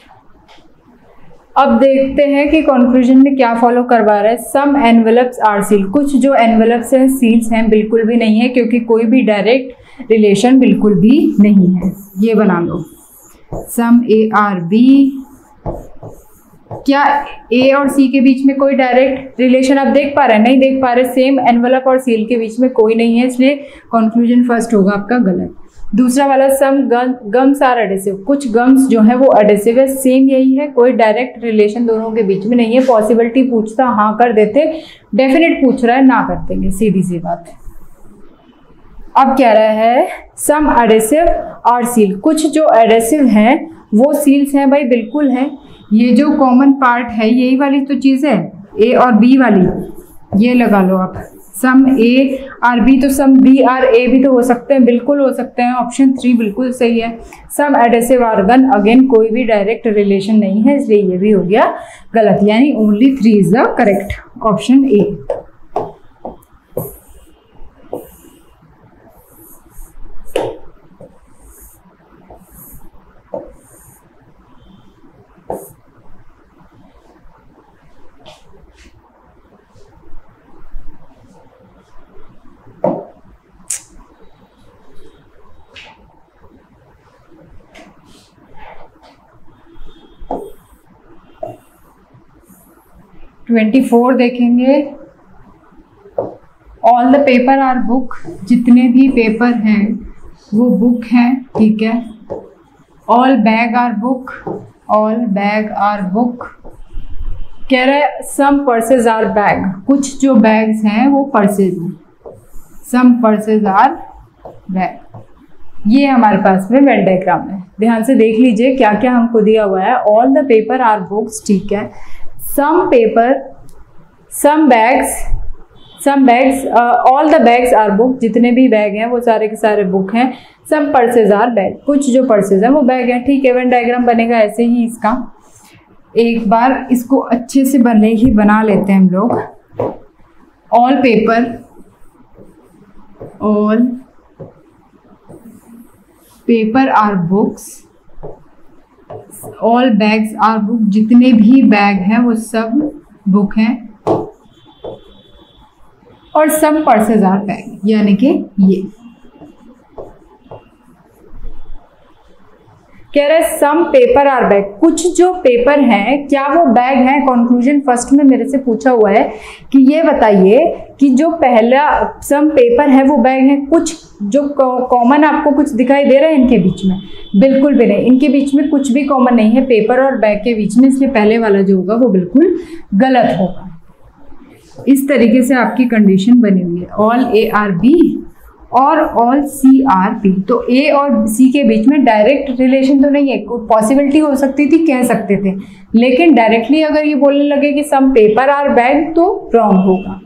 A: अब देखते हैं कि कंक्लूजन में क्या फॉलो करवा रहा है। सम एनवेलप्स आर सील, कुछ जो एनवेलप्स हैं सील्स हैं बिल्कुल भी नहीं है, क्योंकि कोई भी डायरेक्ट रिलेशन बिल्कुल भी नहीं है। ये बना लो सम ए आर बी, क्या ए और सी के बीच में कोई डायरेक्ट रिलेशन आप देख पा रहे हैं? नहीं देख पा रहे। सेम एनवेलप और सील के बीच में कोई नहीं है, इसलिए कंक्लूजन फर्स्ट होगा आपका गलत। दूसरा वाला सम गम्स आर एडेसिव, कुछ गम्स जो है वो एडेसिव है, सेम यही है, कोई डायरेक्ट रिलेशन दोनों के बीच में नहीं है। पॉसिबिलिटी पूछता हाँ कर देते, डेफिनेट पूछ रहा है ना कर देंगे, सीधी सी बात है। अब कह रहा है सम एडेसिव आर सील, कुछ जो एडेसिव हैं वो सील्स हैं। भाई बिल्कुल है, ये जो कॉमन पार्ट है यही वाली तो चीज़ है, ए और बी वाली, ये लगा लो आप। सम ए आर बी, तो सम बी आर ए भी तो हो सकते हैं, बिल्कुल हो सकते हैं। ऑप्शन 3 बिल्कुल सही है। सम एडेसिव आर गन, अगेन कोई भी डायरेक्ट रिलेशन नहीं है, इसलिए ये भी हो गया गलत, यानी only 3 is the correct, option A. Twenty 24 देखेंगे। All the paper are book, जितने भी पेपर हैं वो बुक हैं, ठीक है। All bag are book, all bag are book. कह रहे हैं सम पर्सेज आर बैग, कुछ जो बैग्स हैं वो पर्सेज हैं, सम पर्सेज आर बैग। ये हमारे पास में वेन डायग्राम है, ध्यान से देख लीजिए क्या क्या हमको दिया हुआ है। All the paper are books, ठीक है। Some paper, some bags, all the bags are book, जितने भी बैग हैं वो सारे के सारे बुक हैं। सम पर्सेज आर बैग, कुछ जो पर्सेज हैं वो बैग हैं, ठीक है। वेन डायग्राम बनेगा ऐसे ही इसका। एक बार इसको अच्छे से बना लेते हैं हम लोग। All paper, all paper are books, all bags are book, जितने भी बैग हैं वो सब बुक हैं। और सम पर्सेज आर बैग, यानी कि ये कह रहे सम पेपर आर बैग, कुछ जो पेपर हैं क्या वो बैग हैं? कंक्लूजन फर्स्ट में मेरे से पूछा हुआ है कि ये बताइए कि जो पहला सम पेपर है वो बैग है। कुछ जो कॉमन आपको कुछ दिखाई दे रहा है इनके बीच में? बिल्कुल भी नहीं, इनके बीच में कुछ भी कॉमन नहीं है पेपर और बैग के बीच में, इसलिए पहले वाला जो होगा वो बिल्कुल गलत होगा। इस तरीके से आपकी कंडीशन बनी हुई है। ऑल ए आर बी और ऑल सी आर पी, तो ए और सी के बीच में डायरेक्ट रिलेशन तो नहीं है, पॉसिबिलिटी हो सकती थी, कह सकते थे, लेकिन डायरेक्टली अगर ये बोलने लगे कि सम पेपर आर बैग तो रॉन्ग होगा।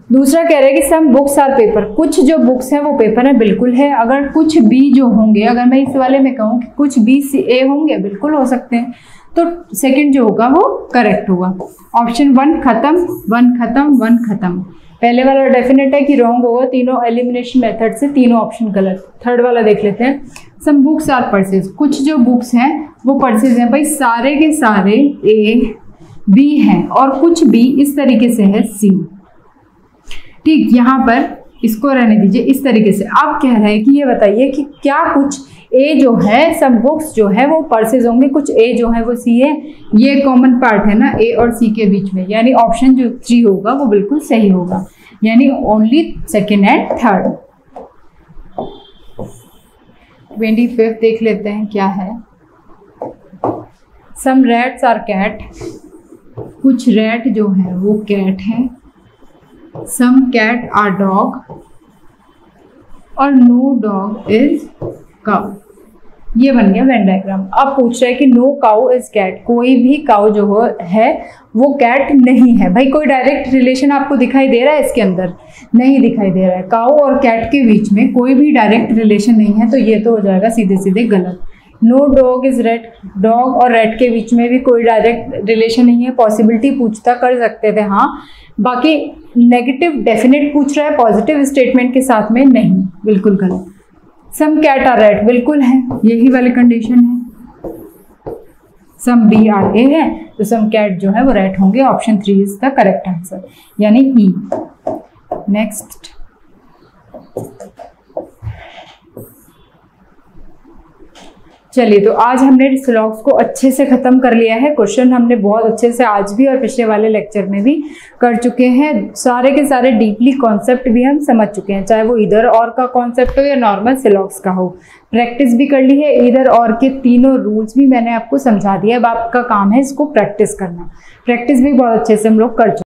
A: दूसरा कह रहे हैं कि सम बुक्स आर पेपर, कुछ जो बुक्स हैं वो पेपर है, बिल्कुल है। अगर कुछ बी जो होंगे, अगर मैं इस वाले में कहूँ कि कुछ बी सी ए होंगे, बिल्कुल हो सकते हैं, तो सेकंड जो होगा वो करेक्ट होगा। ऑप्शन 1 खत्म, 1 खत्म, 1 खत्म। पहले वाला डेफिनेट है कि रॉन्ग होगा, तीनों एलिमिनेशन मेथड से तीनों ऑप्शन गलत। थर्ड वाला देख लेते हैं। सम बुक्स आर परचेज, कुछ जो बुक्स हैं वो परचेज हैं। भाई सारे के सारे ए बी हैं और कुछ बी इस तरीके से है सी, ठीक। यहाँ पर इसको रहने दीजिए इस तरीके से। अब कह रहे हैं कि ये बताइए कि क्या कुछ ए जो है, सब बुक्स जो है वो परचेज होंगे, कुछ ए जो है वो सी है। ये कॉमन पार्ट है ना ए और सी के बीच में, यानी ऑप्शन जो 3 होगा वो बिल्कुल सही होगा, यानी ओनली सेकेंड एंड थर्ड। 25 देख लेते हैं क्या है। सम रैट्स आर कैट, कुछ रैट जो है वो कैट है। सम कैट आर डॉग और नो डॉग इज काउ। ये बन गया वेन डायग्राम। अब पूछ रहा है कि नो काउ इज कैट, कोई भी काउ जो है वो कैट नहीं है। भाई कोई डायरेक्ट रिलेशन आपको दिखाई दे रहा है इसके अंदर? नहीं दिखाई दे रहा है। काउ और कैट के बीच में कोई भी डायरेक्ट रिलेशन नहीं है, तो ये तो हो जाएगा सीधे सीधे गलत। No dog is rat, dog और रेट के बीच में भी कोई डायरेक्ट रिलेशन नहीं है। पॉसिबिलिटी पूछता कर सकते थे हाँ, बाकी नेगेटिव डेफिनेट पूछ रहा है पॉजिटिव स्टेटमेंट के साथ में, नहीं, बिल्कुल गलत। सम कैट आर रेट, बिल्कुल है, यही वाली कंडीशन है। सम बी आर ए है तो सम कैट जो है वो रेट होंगे। Option 3 is the correct answer, यानी ई। नेक्स्ट, चलिए तो आज हमने स्लॉग्स को अच्छे से खत्म कर लिया है। क्वेश्चन हमने बहुत अच्छे से आज भी और पिछले वाले लेक्चर में भी कर चुके हैं। सारे के सारे डीपली कॉन्सेप्ट भी हम समझ चुके हैं, चाहे वो इधर और का कॉन्सेप्ट हो या नॉर्मल स्लॉग्स का हो। प्रैक्टिस भी कर ली है, इधर और के तीनों रूल्स भी मैंने आपको समझा दिया। अब आपका काम है इसको प्रैक्टिस करना। प्रैक्टिस भी बहुत अच्छे से हम लोग कर चुके हैं।